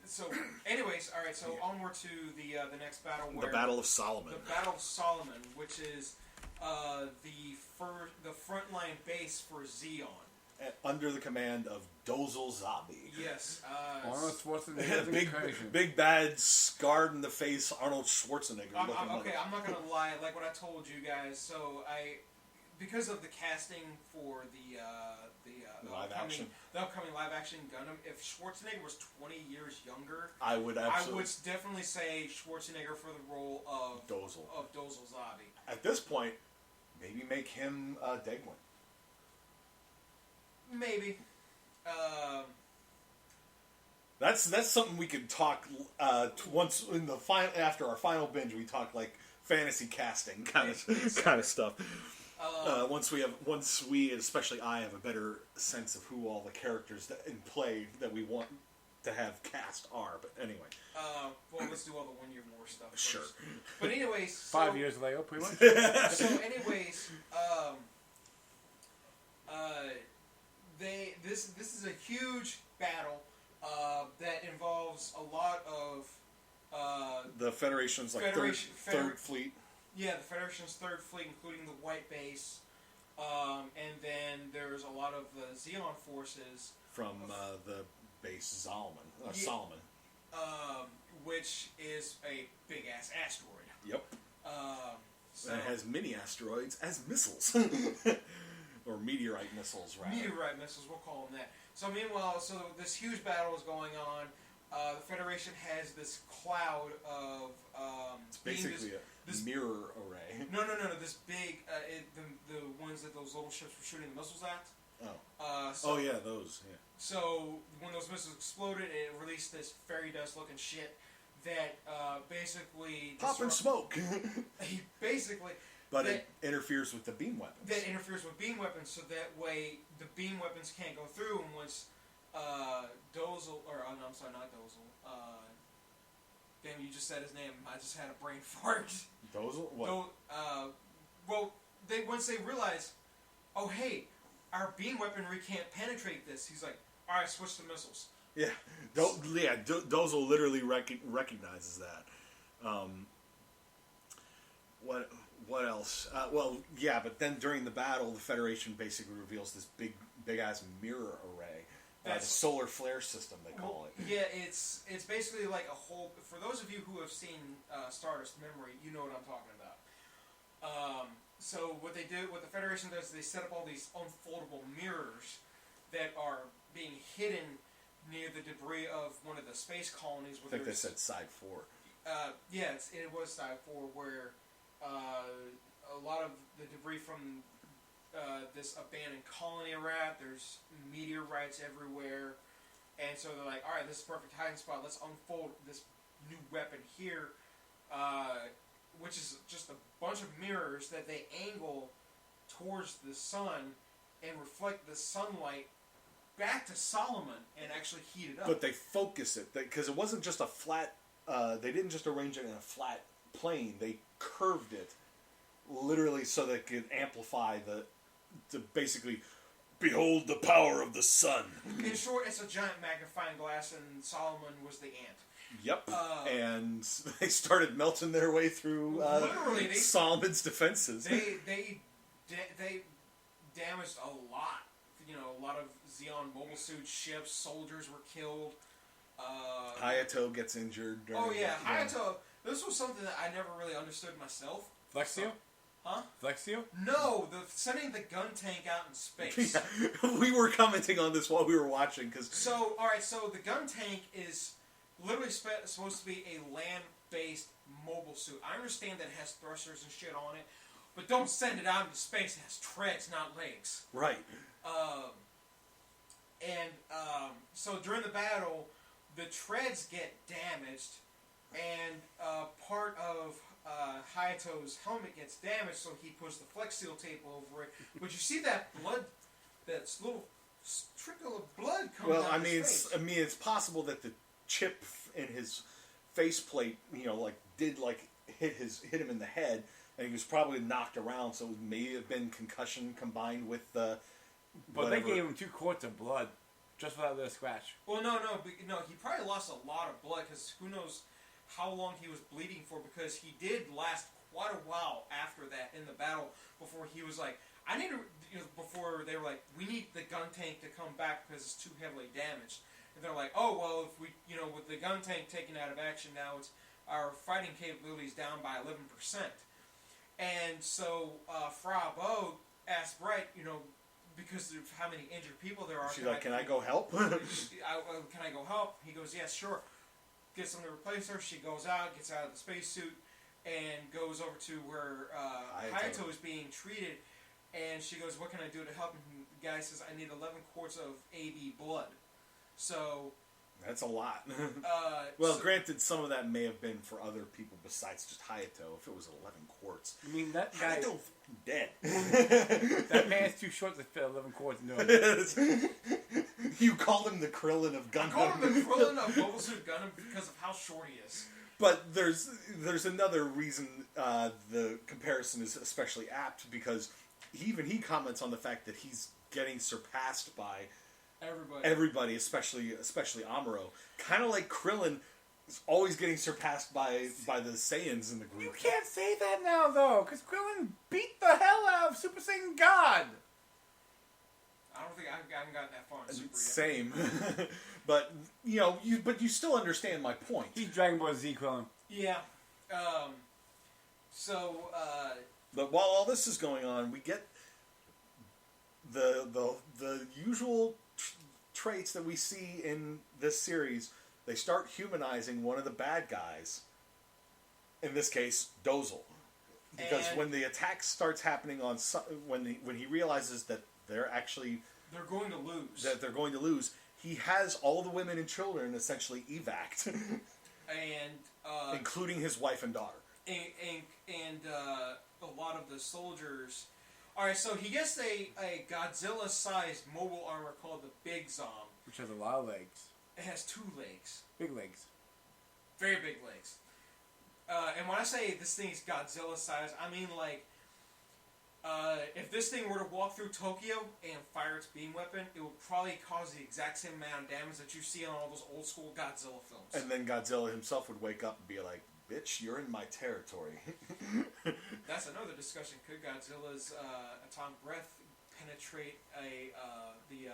So, anyways, all right. So onward to the next battle. The Battle of Solomon. The Battle of Solomon, which is the frontline base for Zeon. Under the command of Dozel Zabi. Yes. Arnold Schwarzenegger. big bad, scarred in the face Arnold Schwarzenegger. I'm not gonna lie. Like what I told you guys. So because of the casting for the upcoming live action Gundam, if Schwarzenegger was 20 years younger, I would definitely say Schwarzenegger for the role of Dozel Zabi. At this point, maybe make him Degwin. Maybe. That's something we could talk once in the after our final binge. We talk like fantasy casting kind of stuff. Once we, especially I, have a better sense of who all the characters that in play that we want to have cast are. But anyway. Well, let's do all the 1 year war stuff first. Sure. But anyways, 5 years later, pretty much. So anyways, this is a huge battle that involves a lot of the Federation's third fleet. Yeah, the Federation's third fleet, including the White Base, and then there's a lot of the Zeon forces from the base Solomon, which is a big ass asteroid. Yep. So it has mini asteroids as missiles. Or meteorite missiles, rather. Meteorite missiles, we'll call them that. So meanwhile, this huge battle is going on. The Federation has this cloud of... it's basically a mirror array. No. This big... the ones that those little ships were shooting the missiles at. Oh. Yeah, those. Yeah. So when those missiles exploded, it released this fairy dust looking shit that basically... Pop and smoke! Basically... But it interferes with the beam weapons. That interferes with beam weapons, so that way the beam weapons can't go through. And once Dozel, I'm sorry, not Dozel. Damn, you just said his name. I just had a brain fart. Dozel? What? Once they realize, oh hey, our beam weaponry can't penetrate this. He's like, all right, switch to missiles. Yeah, Dozel literally recognizes that. What else? But then during the battle, the Federation basically reveals this big ass mirror array. The solar flare system, they call it. Yeah, it's basically like a whole... For those of you who have seen Stardust Memory, you know what I'm talking about. So what the Federation does is they set up all these unfoldable mirrors that are being hidden near the debris of one of the space colonies. I think they said Side 4. It was Side 4, where a lot of the debris from this abandoned colony are at. There's meteorites everywhere. And so they're like, alright, this is a perfect hiding spot. Let's unfold this new weapon here, which is just a bunch of mirrors that they angle towards the sun and reflect the sunlight back to Solomon and actually heat it up. But they focus it, because it wasn't just a flat... they didn't just arrange it in a flat plane. They curved it literally so they could amplify to basically behold the power of the sun. In short, it's a giant magnifying glass, and Solomon was the ant. Yep. And they started melting their way through Solomon's defenses. They damaged a lot. A lot of Zeon mobile suit ships, soldiers were killed. Hayato gets injured. Hayato. This was something that I never really understood myself. Flexio? Huh? Flex Seal? No, sending the gun tank out in space. Yeah. We were commenting on this while we were watching because. So, all right. So the gun tank is literally supposed to be a land-based mobile suit. I understand that it has thrusters and shit on it, but don't send it out into space. It has treads, not legs. Right. So during the battle, the treads get damaged, and part of Hayato's helmet gets damaged, so he puts the Flex Seal tape over it. But you see that blood, that little trickle of blood coming down his face. It's possible that the chip in his faceplate, did hit him in the head, and he was probably knocked around. So it may have been concussion combined with the. But they gave him 2 quarts of blood just for that little scratch. Well, no. He probably lost a lot of blood because who knows how long he was bleeding for, because he did last quite a while after that in the battle before he was like, I need to, before they were like, we need the gun tank to come back because it's too heavily damaged. And they're like, oh, well, if we, with the gun tank taken out of action now, it's our fighting capabilities down by 11%. And so Fra Bo asked Bright, because of how many injured people there are. She's like, can I go help? Can I go help? He goes, yes, sure. Gets them to replace her. She goes out, gets out of the spacesuit, and goes over to where Hayato is being treated. And she goes, what can I do to help? And the guy says, I need 11 quarts of AB blood. So... That's a lot. Granted, some of that may have been for other people besides just Hayato. If it was 11 quarts. I mean, that guy... Hayato's dead. That man's too short to fit 11 quarts. No. You called him the Krillin of Gundam. I called him the Krillin of Mobile Suit Gundam because of how short he is. But there's another reason the comparison is especially apt, because he comments on the fact that he's getting surpassed by everybody, especially Amuro. Kind of like Krillin is always getting surpassed by the Saiyans in the group. You can't say that now, though, because Krillin beat the hell out of Super Saiyan God. I don't think I haven't gotten that far in Super yet. Same. But, you still understand my point. He's Dragon Ball Z Krillin. Yeah. But while all this is going on, we get the usual traits that we see in this series. They start humanizing one of the bad guys. In this case, Dozel. Because when the attack starts happening when he realizes that they're going to lose. That they're going to lose, he has all the women and children essentially evac'd. And including his wife and daughter. And a lot of the soldiers. Alright, so he gets a Godzilla-sized mobile armor called the Big Zom. Which has a lot of legs. It has 2 legs. Big legs. Very big legs. And when I say this thing is Godzilla-sized, I mean like, if this thing were to walk through Tokyo and fire its beam weapon, it would probably cause the exact same amount of damage that you see on all those old-school Godzilla films. And then Godzilla himself would wake up and be like, bitch, you're in my territory. That's another discussion. Could Godzilla's atomic breath penetrate the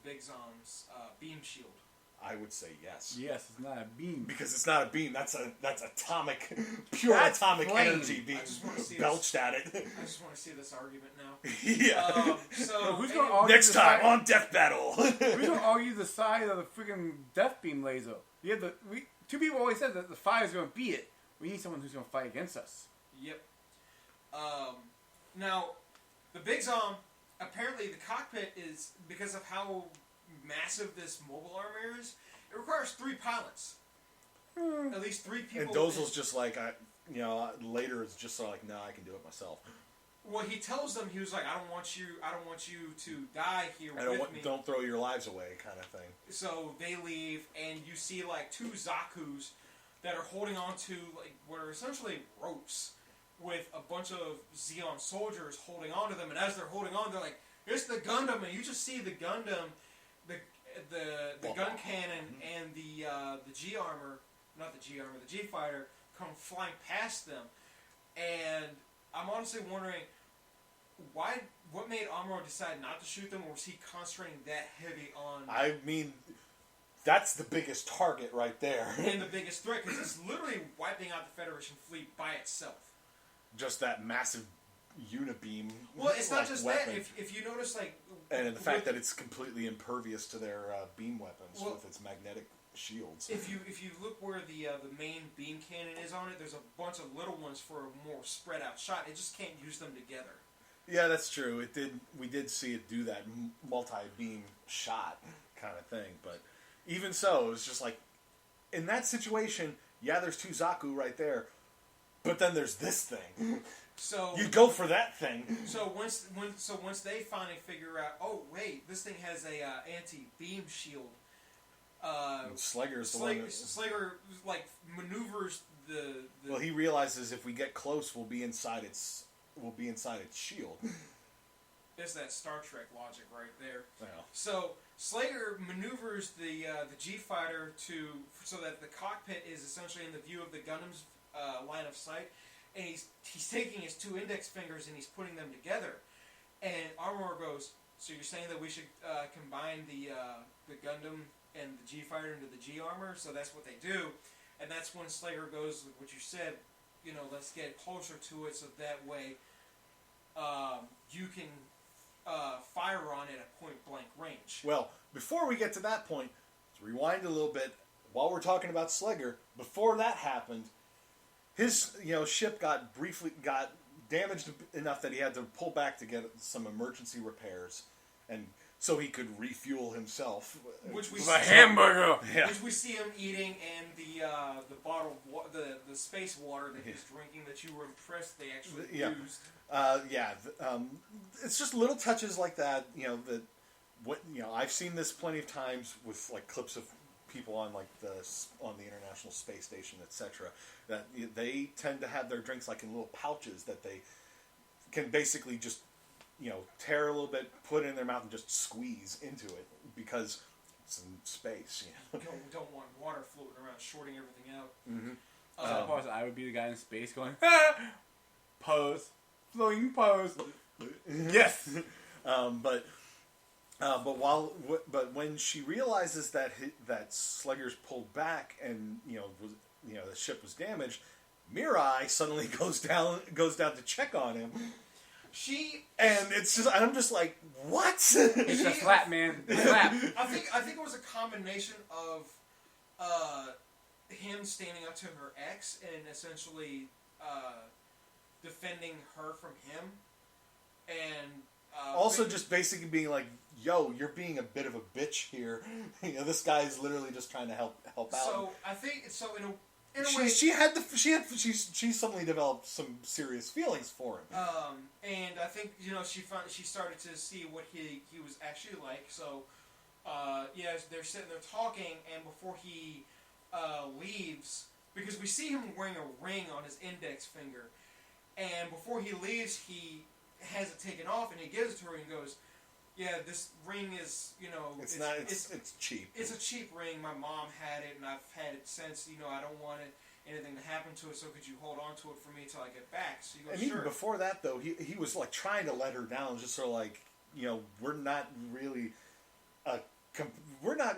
Big Zom's beam shield? I would say yes. Yes, it's not a beam. Because it's not a beam. That's atomic, atomic flame. Energy being belched at it. I just want to see this argument now. Yeah. So who's going to argue next time on Death Battle? Who's going to argue the side of the freaking death beam laser? Two people always said that the fire's going to beat it. We need someone who's going to fight against us. Yep. Now, the Big Zom, apparently the cockpit is, because of how massive this mobile armor is, it requires 3 pilots. At least 3 people. And Dozel's just like, later is just sort of like, no, I can do it myself. Well, he tells them, he was like, I don't want you to die here with me. Don't throw your lives away, kind of thing. So they leave, and you see like 2 Zaku's that are holding on to like what are essentially ropes with a bunch of Zeon soldiers holding on to them, and as they're holding on, they're like, "It's the Gundam," and you just see the Gundam, the gun cannon and the G armor, not the G armor, the G fighter come flying past them, and I'm honestly wondering what made Amuro decide not to shoot them, or was he concentrating that heavy on? I mean, that's the biggest target right there. And the biggest threat, because it's literally wiping out the Federation fleet by itself. Just that massive unibeam. Well, it's not just weapon. that. If you notice, like, and the fact that it's completely impervious to their beam weapons with its magnetic shields. If you look where the main beam cannon is on it, there's a bunch of little ones for a more spread out shot. It just can't use them together. Yeah, that's true. It did. We did see it do that multi-beam shot kind of thing, but even so, it was just like in that situation. Yeah, there's two Zaku right there, but then there's this thing. So you go for that thing. So once they finally figure out, oh wait, this thing has a anti-beam shield. Slager's the one. Slager like maneuvers the. Well, he realizes if we get close, we'll be inside its shield. There's that Star Trek logic right there. Yeah. So Slager maneuvers the G fighter so that the cockpit is essentially in the view of the Gundam's line of sight, and he's taking his two index fingers and he's putting them together. And Armor goes, so you're saying that we should combine the Gundam and the G fighter into the G armor? So that's what they do, and that's when Slager goes, like what you said, let's get closer to it so that way you can fire on it at point blank range. Well, before we get to that point, let's rewind a little bit. While we're talking about Slager, before that happened, his ship got damaged enough that he had to pull back to get some emergency repairs, and so he could refuel himself. Which we a hamburger. Yeah. Which we see him eating, and the bottle, the space water that he's drinking. That you were impressed they actually used. It's just little touches like that. I've seen this plenty of times with like clips of people on like on the International Space Station, etc. That they tend to have their drinks like in little pouches that they can basically just tear a little bit, put it in their mouth, and just squeeze into it because it's in space. We don't want water floating around, shorting everything out. Mm-hmm. I would be the guy in space going, pose, floating pose. Yes. But when she realizes that Slager's pulled back and the ship was damaged, Mirai suddenly goes down to check on him. I'm just like, what? It's a slap, man. Slap. I think it was a combination of him standing up to her ex and essentially defending her from him, and also just basically being like, yo, you're being a bit of a bitch here. This guy's literally just trying to help out. So I think in a way, she suddenly developed some serious feelings for him. And I think she started to see what he was actually like. So they're sitting there talking, and before he leaves, because we see him wearing a ring on his index finger, and before he leaves, he has it taken off, and he gives it to her and goes, "Yeah, this ring is it's cheap. It's a cheap ring. My mom had it, and I've had it since. I don't want anything to happen to it. So could you hold on to it for me till I get back?" So he goes, and "Sure." even before that, though, he was like trying to let her down, just sort of like, we're not really,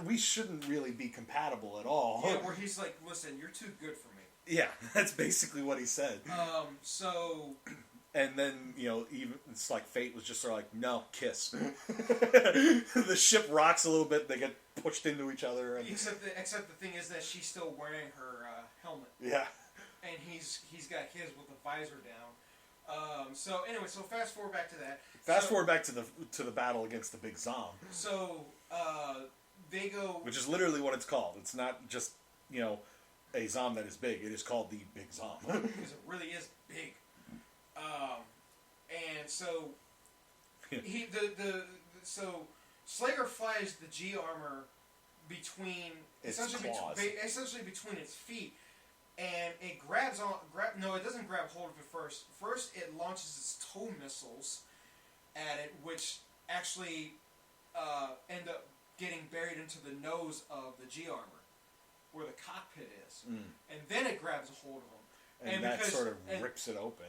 we shouldn't really be compatible at all. Yeah, where he's like, "Listen, you're too good for me." Yeah, that's basically what he said. So. And then, even it's like fate was just sort of like, no, kiss. The ship rocks a little bit. They get pushed into each other. And except the thing is that she's still wearing her helmet. Yeah. And he's got his with the visor down. So anyway, fast forward back to that. Fast forward back to the battle against the big Zom. So they go. Which is literally what it's called. It's not just a Zom that is big. It is called the Big Zom. Because it really is big. And so so Slager flies the G armor between essentially between its feet, and it grabs on. No, it doesn't grab hold of it first. First, it launches its tow missiles at it, which actually end up getting buried into the nose of the G armor, where the cockpit is, and then it grabs a hold of them. And that sort of rips it open.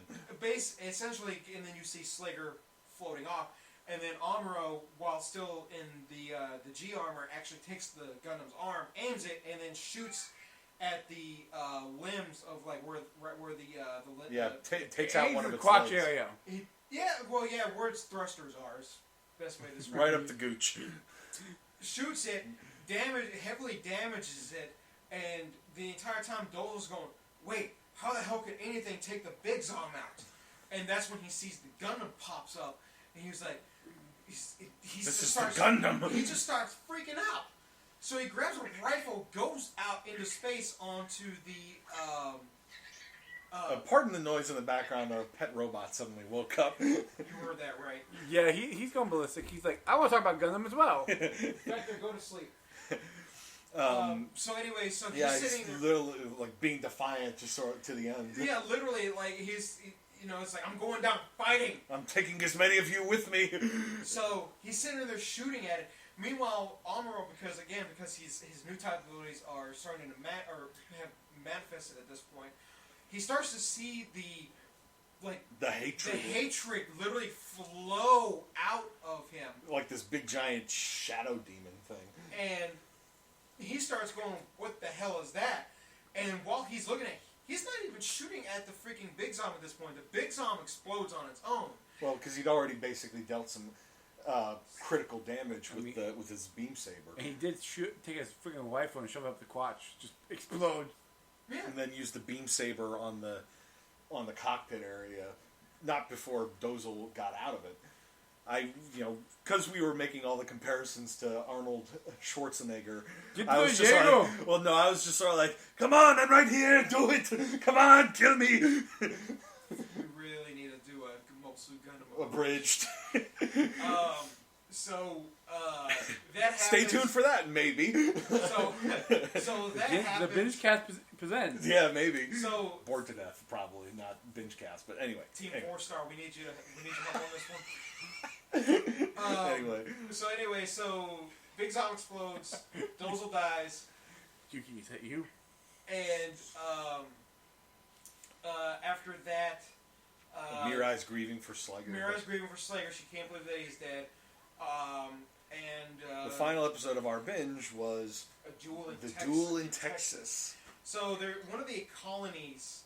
Essentially, and then you see Slager floating off, and then Amuro, while still in the G armor, actually takes the Gundam's arm, aims it, and then shoots at the limbs of like where the takes out one of its crotch legs. area. Where its thrusters are is the best way to describe it. Right up the gooch. Shoots it, heavily damages it, and the entire time Dozel's going, wait, how the hell could anything take the big Zom out? And that's when he sees the Gundam pops up, and he was like, this is the Gundam! He just starts freaking out. So he grabs a rifle, goes out into space onto the, pardon the noise in the background, our pet robot suddenly woke up. You heard that right. Yeah, he's going ballistic. He's like, I want to talk about Gundam as well. In fact, go to sleep. So anyway, so he's sitting there. He's literally like being defiant just sort of to the end. Yeah, literally, like it's like, I'm going down fighting. I'm taking as many of you with me. So he's sitting there shooting at it. Meanwhile, Amuro, because his new type abilities are starting to have manifested at this point, he starts to see the hatred literally flow out of him, like this big giant shadow demon thing. And he starts going, what the hell is that? And while he's looking at it, he's not even shooting at the freaking Big Zom at this point. The Big Zom explodes on its own. Well, because he'd already basically dealt some critical damage with his beam saber. And he did take his freaking rifle and shove it up the crotch. Just explode. Yeah. And then use the beam saber on the cockpit area. Not before Dozel got out of it. Because we were making all the comparisons to Arnold Schwarzenegger, I was just just sort of like, come on, I'm right here, do it, come on, kill me. We really need to do a Mobile Suit Gundam Abridged. That happens. Stay tuned for that, maybe. So that happens. The Bingecasts presents. Yeah, maybe. So bored to death, probably not Bingecast, but anyway. Team 4-star, we need you help on this one. So Big Zom explodes, Dozel dies, Yuki, is that you? and after that, Mirai's grieving for Slugger. She can't believe that he's dead. The final episode of our binge was the duel in Texas. So one of the colonies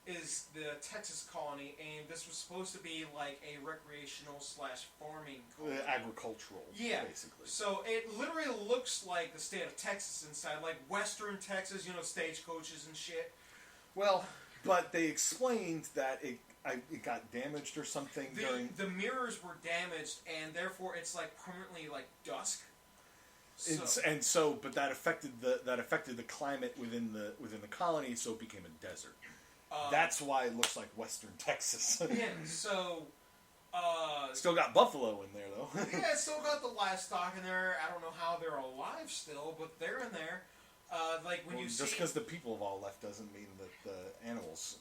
is the Texas colony, and this was supposed to be like a recreational / farming colony. Agricultural, basically. So it literally looks like the state of Texas inside, like western Texas, stagecoaches and shit. Well, but they explained that it got damaged or something during... The mirrors were damaged, and therefore it's like permanently like dusk. But that affected the climate within the colony, so it became a desert. That's why it looks like western Texas. Yeah, so... still got buffalo in there, though. Yeah, it's still got the livestock in there. I don't know how they're alive still, but they're in there. Just because the people have all left doesn't mean that the animals...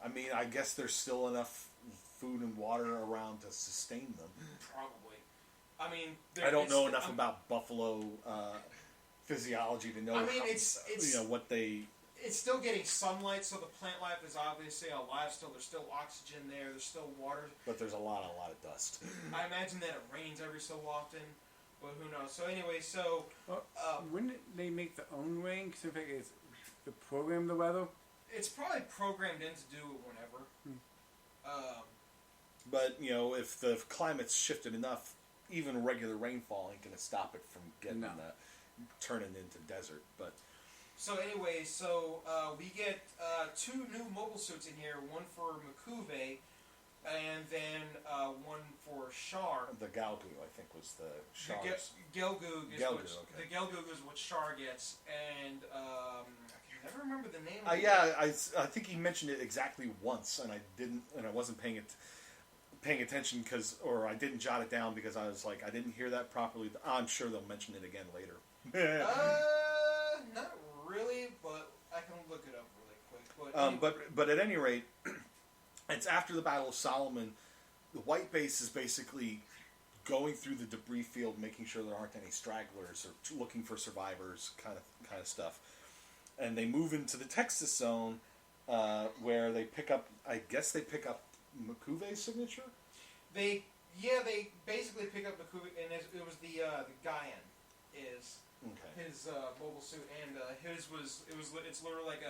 I mean, I guess there's still enough food and water around to sustain them. Probably. I mean... I don't know enough about buffalo physiology to know what they... It's still getting sunlight, so the plant life is obviously alive still. There's still oxygen there. There's still water. But there's a lot of dust. I imagine that it rains every so often, but who knows? So anyway, wouldn't they make their own rain? Because in fact, it's to program the weather. It's probably programmed in to do it whenever. But if the climate's shifted enough, even regular rainfall ain't gonna stop it from getting turning into desert. But. So anyway, we get 2 new mobile suits in here, one for Makuve, and then one for Char. The Galgu, I think, was the Char. The Gelgoog is what Char gets, and I can never remember the name of it. I think he mentioned it exactly once, and I wasn't paying attention or I didn't jot it down because I was like, I didn't hear that properly. I'm sure they'll mention it again later. Not really, but I can look it up really quick. But at any rate, it's after the Battle of Solomon. The White Base is basically going through the debris field, making sure there aren't any stragglers or looking for survivors, kind of stuff. And they move into the Texas zone, where they pick up. I guess they pick up Makuve's signature. They basically pick up Makuve, and it was the Gaian is. Okay. His mobile suit, and it's literally like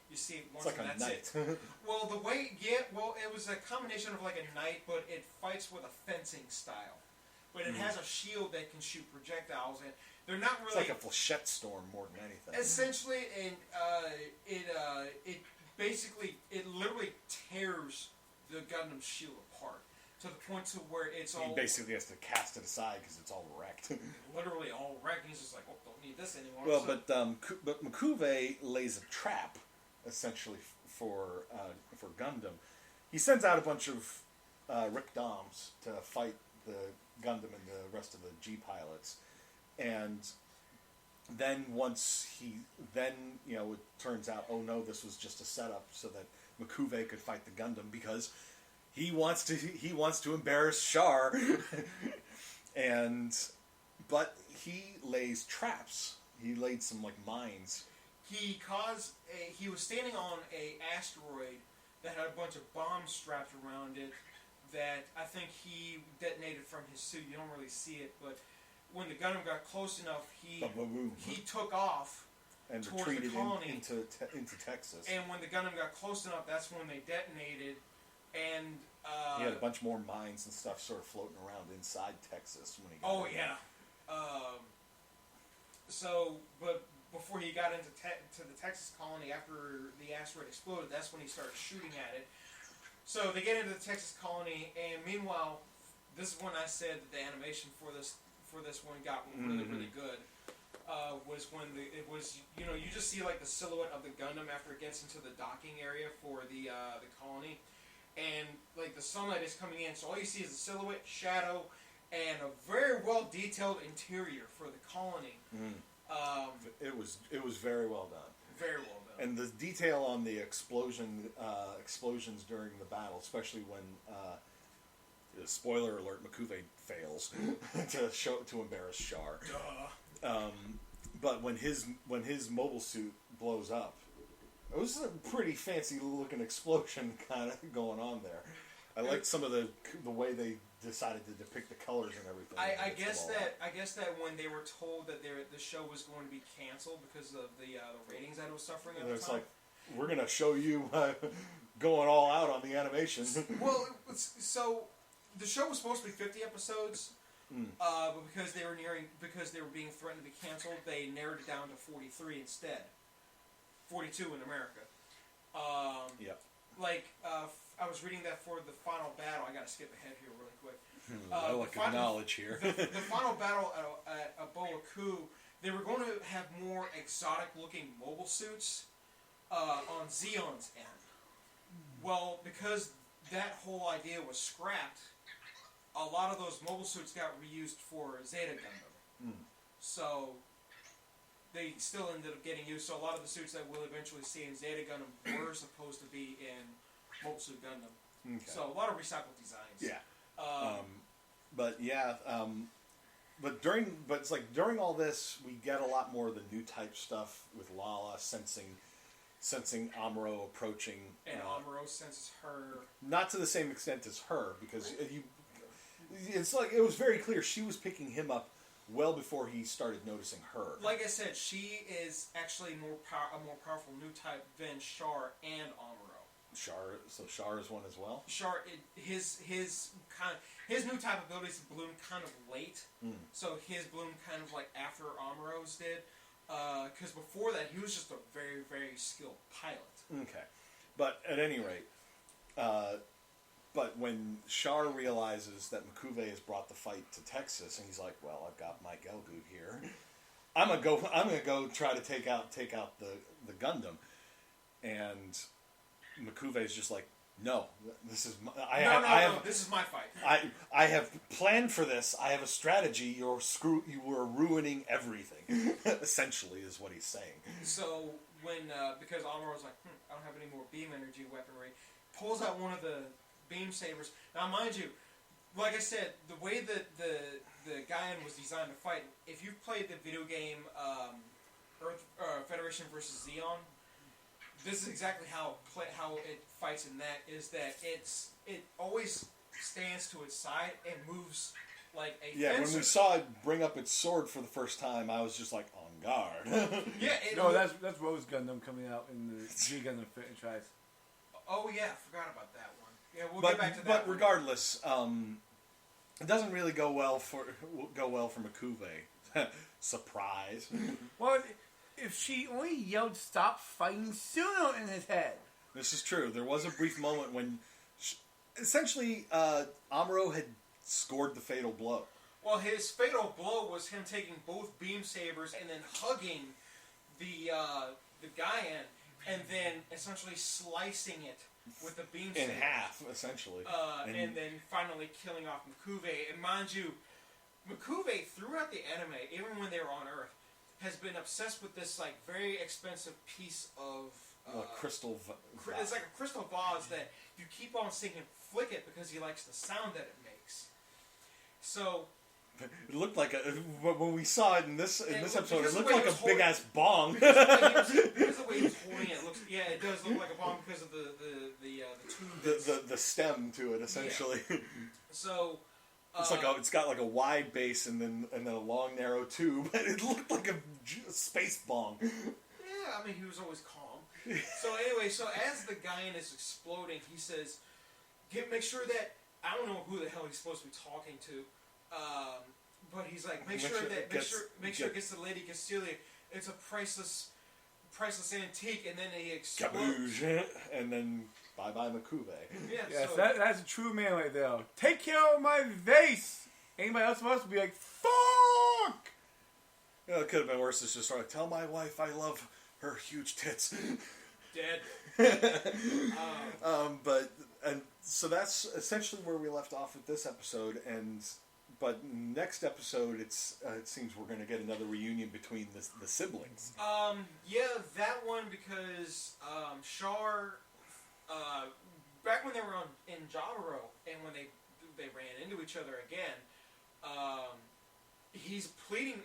You see it once, It's like and a that's knight. it. Well, it was a combination of like a knight, but it fights with a fencing style. But it has a shield that can shoot projectiles, and they're not really. It's like a flechette storm more than anything. Essentially, and it basically, it literally tears the Gundam shield apart to the point to where it's all. He basically has to cast it aside because it's all wrecked. Literally all wrecked. He's just like, oh, don't need this anymore. Well, so, but M'Quve lays a trap essentially for Gundam. He sends out a bunch of Rick Doms to fight the Gundam and the rest of the G pilots, and then it turns out, oh no, this was just a setup so that M'Quve could fight the Gundam because he wants to embarrass Char, but he lays traps. He laid some like mines. he was standing on a asteroid that had a bunch of bombs strapped around it that I think he detonated from his suit. You don't really see it, but when the Gundam got close enough, he took off and towards retreated the colony. into Texas. And when the Gundam got close enough, that's when they detonated. And he had a bunch more mines and stuff sort of floating around inside Texas when he got oh there. yeah. But before he got into to the Texas colony after the asteroid exploded, that's when he started shooting at it. So they get into the Texas colony, and meanwhile, this is when I said that the animation for this one got really really good. Was when you just see like the silhouette of the Gundam after it gets into the docking area for the colony, and like the sunlight is coming in, so all you see is the silhouette, shadow, and a very well detailed interior for the colony. It was very well done. Very well done. And the detail on the explosions during the battle, especially when spoiler alert, M'Quve fails to embarrass Char. But when his mobile suit blows up, it was a pretty fancy looking explosion kind of going on there. I liked some of the way they decided to depict the colors and everything. I guess that when they were told that the show was going to be canceled because of the ratings that it was suffering at the time. It's like, we're going to show you going all out on the animation. Well, so the show was supposed to be 50 episodes, but because they were being threatened to be canceled, they narrowed it down to 43 instead. 42 in America. Yep. I was reading that for the final battle. I got to skip ahead here really quick. I like good knowledge here. The final battle at Aboaku, they were going to have more exotic-looking mobile suits on Zeon's end. Well, because that whole idea was scrapped, a lot of those mobile suits got reused for Zeta Gundam. So they still ended up getting used. So a lot of the suits that we'll eventually see in Zeta Gundam were supposed to be in Mobile Suit Gundam. Okay. So a lot of recycled designs. Yeah. But it's like during all this, we get a lot more of the Newtype stuff with Lala sensing Amuro approaching. And Amuro senses her. Not to the same extent as her, because it's like it was very clear she was picking him up well before he started noticing her. Like I said, she is actually a more powerful Newtype than Char and Amuro. Char is one as well. Char, his Newtype abilities bloomed kind of late, so his bloomed kind of like after Amuro's did. Because before that, he was just a very, very skilled pilot. Okay, but at any rate, but when Char realizes that M'Quve has brought the fight to Texas, and he's like, "Well, I've got my Gelgood here. I'm gonna go try to take out the Gundam," and M'Quve is just like, "No, this is this is my fight. I have planned for this. I have a strategy. You were ruining everything." Essentially, is what he's saying. So when because Amuro's like, I don't have any more beam energy weaponry, pulls out one of the beam sabers. Now, mind you, like I said, the way that the Gaian was designed to fight. If you've played the video game Federation vs. Zeon. This is exactly how it fights in that, is that it always stands to its side and moves like a fencer. When we saw it bring up its sword for the first time, I was just like, oh Guard. Yeah. No, that's Rose Gundam coming out in the G Gundam franchise. Oh yeah, forgot about that one. Yeah, we'll get back to that. But regardless, it doesn't really go well for Makuve. Surprise. Well, if she only yelled "Stop fighting Suno" in his head. This is true. There was a brief moment when, essentially, Amuro had scored the fatal blow. Well, his fatal blow was him taking both beam sabers and then hugging the Gaian, and then essentially slicing it with the beam in saber. half, essentially. And then finally killing off Makuve. And mind you, Makuve, throughout the anime, even when they were on Earth, has been obsessed with this like very expensive piece of crystal. It's like a crystal vase that you keep on seeing him flick it because he likes the sound that it makes. So it looked like when we saw it in this episode, it looked like a big ass bong. Because the way he was holding it looks, yeah, it does look like a bong because of the tube. The stem to it, essentially. Yeah. So it's got like a wide base and then a long narrow tube. It looked like a space bong. Yeah, I mean he was always calm. So anyway, as the Gaian is exploding, he says, make sure that I don't know who the hell he's supposed to be talking to. But he's like, make sure it gets to Lady Castelia. It's a priceless antique, and then he explodes. Kaboosh, and then bye Makuve. Yeah, yes, so, that's a true man right there. Take care of my vase. Anybody else supposed to be like, fuck? You know, it could have been worse. It's just sort of tell my wife I love her huge tits. Dead. So that's essentially where we left off with this episode, but next episode it seems we're going to get another reunion between the siblings. Yeah, that one because Char, back when they were in Jotaro and when they ran into each other again, he's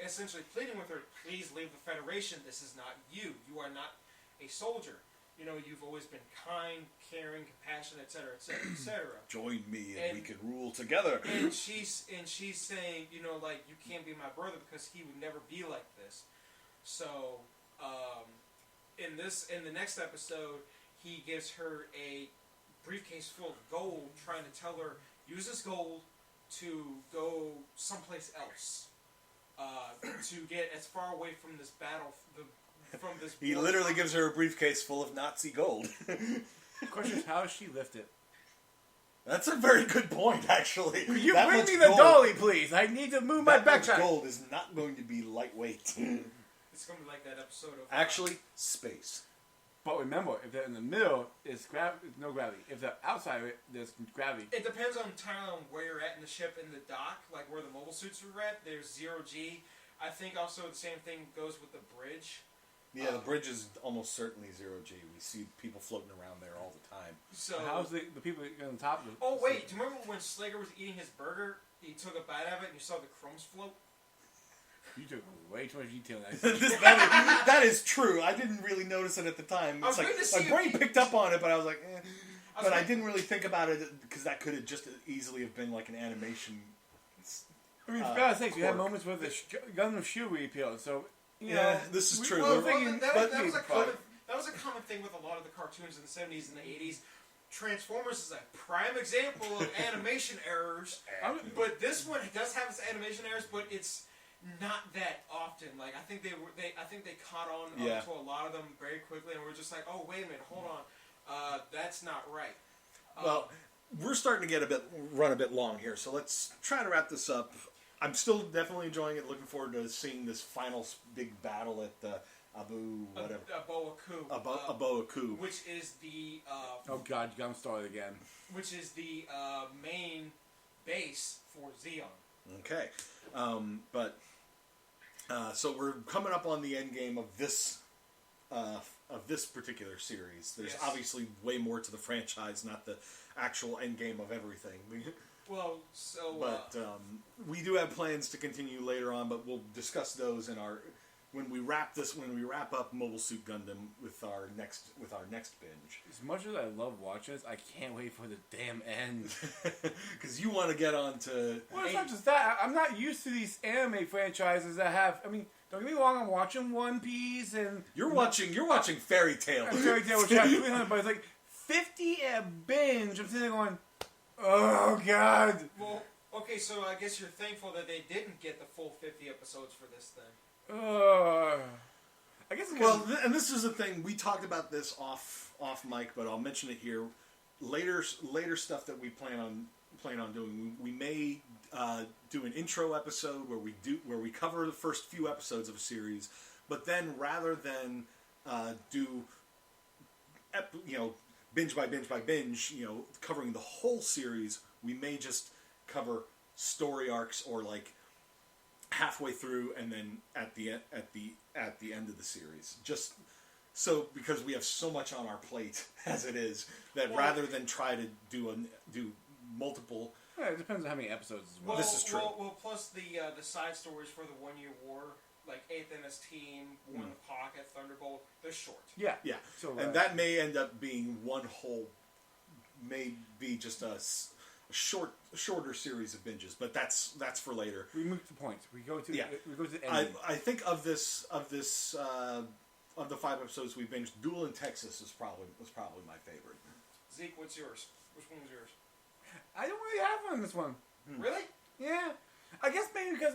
essentially pleading with her, please leave the Federation. This is not you. You are not a soldier. You know, you've always been kind, caring, compassionate, etc., etc., etc. Join me and we can rule together. And she's saying, you know, like, you can't be my brother because he would never be like this. So, in the next episode, he gives her a briefcase full of gold, trying to tell her, use this gold to go someplace else. To get as far away from this battle, He literally gives her a briefcase full of Nazi gold. The question is, how does she lift it? That's a very good point, actually. Could you bring me the dolly, please? I need to move my backpack. That gold is not going to be lightweight. It's going to be like that episode of... Actually, space. But remember, if they're in the middle, it's no gravity. If they're outside of it, there's gravity. It depends entirely on where you're at in the ship, in the dock, like where the mobile suits are at. There's 0G. I think also the same thing goes with the bridge. Yeah, the bridge is almost certainly 0G. We see people floating around there all the time. So how's the people on top of it? Oh, wait. Do you remember when Slager was eating his burger? He took a bite of it and you saw the crumbs float? You took way too much detail in that is true. I didn't really notice it at the time. It's like my brain picked up on it, but I was like, eh. But I didn't really think about it because that could have just easily have been like an animation. I mean, for God's sakes, you had moments where the Gundam shoe repealed, so... Yeah, this is true. Well, that was a common thing with a lot of the cartoons in the 70s and the 80s. Transformers is a prime example of animation errors. But this one does have its animation errors, but it's not that often. Like I think they caught on to a lot of them very quickly, and we're just like, oh wait a minute, hold on, that's not right. Well, we're starting to run a bit long here, so let's try to wrap this up. I'm still definitely enjoying it. Looking forward to seeing this final big battle at the Aboaku. Which is the... oh God, you got him started again. Which is the main base for Zeon. Okay. So we're coming up on the end game of this particular series. There's obviously way more to the franchise, not the actual end game of everything. Well, so... But we do have plans to continue later on, but we'll discuss those when we wrap up Mobile Suit Gundam with our next binge. As much as I love watching this, I can't wait for the damn end. Because you want to get on to... Well, it's not just that. I'm not used to these anime franchises that have... I mean, Don't get me wrong, I'm watching One Piece and You're watching Fairy Tail. Fairy Tail, which has 300, but it's like 50 a binge. I'm sitting there going, oh god. Well, okay, so I guess you're thankful that they didn't get the full 50 episodes for this thing. I guess. Well, and this is the thing. We talked about this off mic, but I'll mention it here. Later stuff that we plan on doing. We may do an intro episode where we cover the first few episodes of a series, but then rather than do binge by binge by binge, covering the whole series, we may just cover story arcs or like halfway through and then at the end of the series. Just so because we have so much on our plate as it is that rather than try to do multiple. Yeah, it depends on how many episodes as well. This is true. Well, plus the side stories for the 1 Year War, like 8th MS Team, One Pocket, Thunderbolt, they're short. Yeah. So, and that may end up being one whole, may be just a shorter series of binges, but that's for later. We move to points. We go to the ending. I think of the 5 episodes we binged, Duel in Texas was probably my favorite. Zeke, what's yours? Which one was yours? I don't really have one in this one. Really? Yeah. I guess maybe because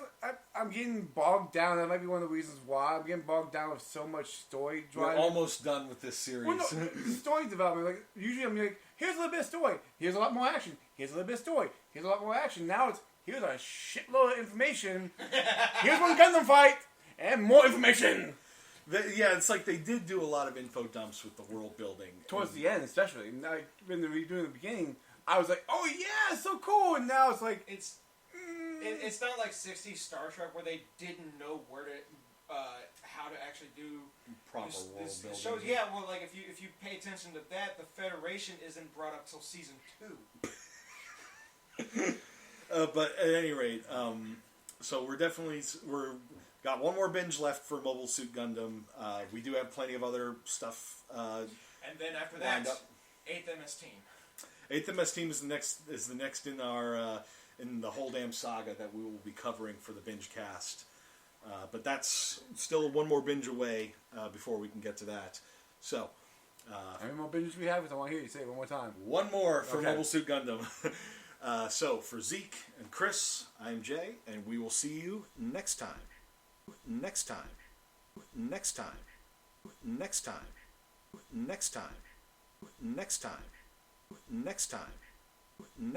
I'm getting bogged down. That might be one of the reasons why I'm getting bogged down with so much story drive. We're almost done with this series. Well, no, story development. Like usually, I'm like, here's a little bit of story. Here's a lot more action. Here's a little bit of story. Here's a lot more action. Now it's here's a shitload of information. Here's one Gundam fight and more information. It's like they did do a lot of info dumps with the world building Towards the end, especially. Like, when they were doing the beginning, I was like, oh yeah, so cool. And now it's like... It's not like 60s Star Trek where they didn't know where to... how to actually do... proper world building. Shows. Yeah, well, like, if you pay attention to that, the Federation isn't brought up till Season 2. But at any rate, so we're got one more binge left for Mobile Suit Gundam. We do have plenty of other stuff. And then after that, 8th MS Team. 8th MS Team is the next in our in the whole damn saga that we will be covering for the Bingecast. But that's still one more binge away before we can get to that. So, how many more binges we have? I want to hear you say it one more time. One more for Mobile Suit Gundam. So for Zeke and Chris, I'm Jay, and we will see you next time. Next time. Next time. Next time. Next time. Next time. Next time.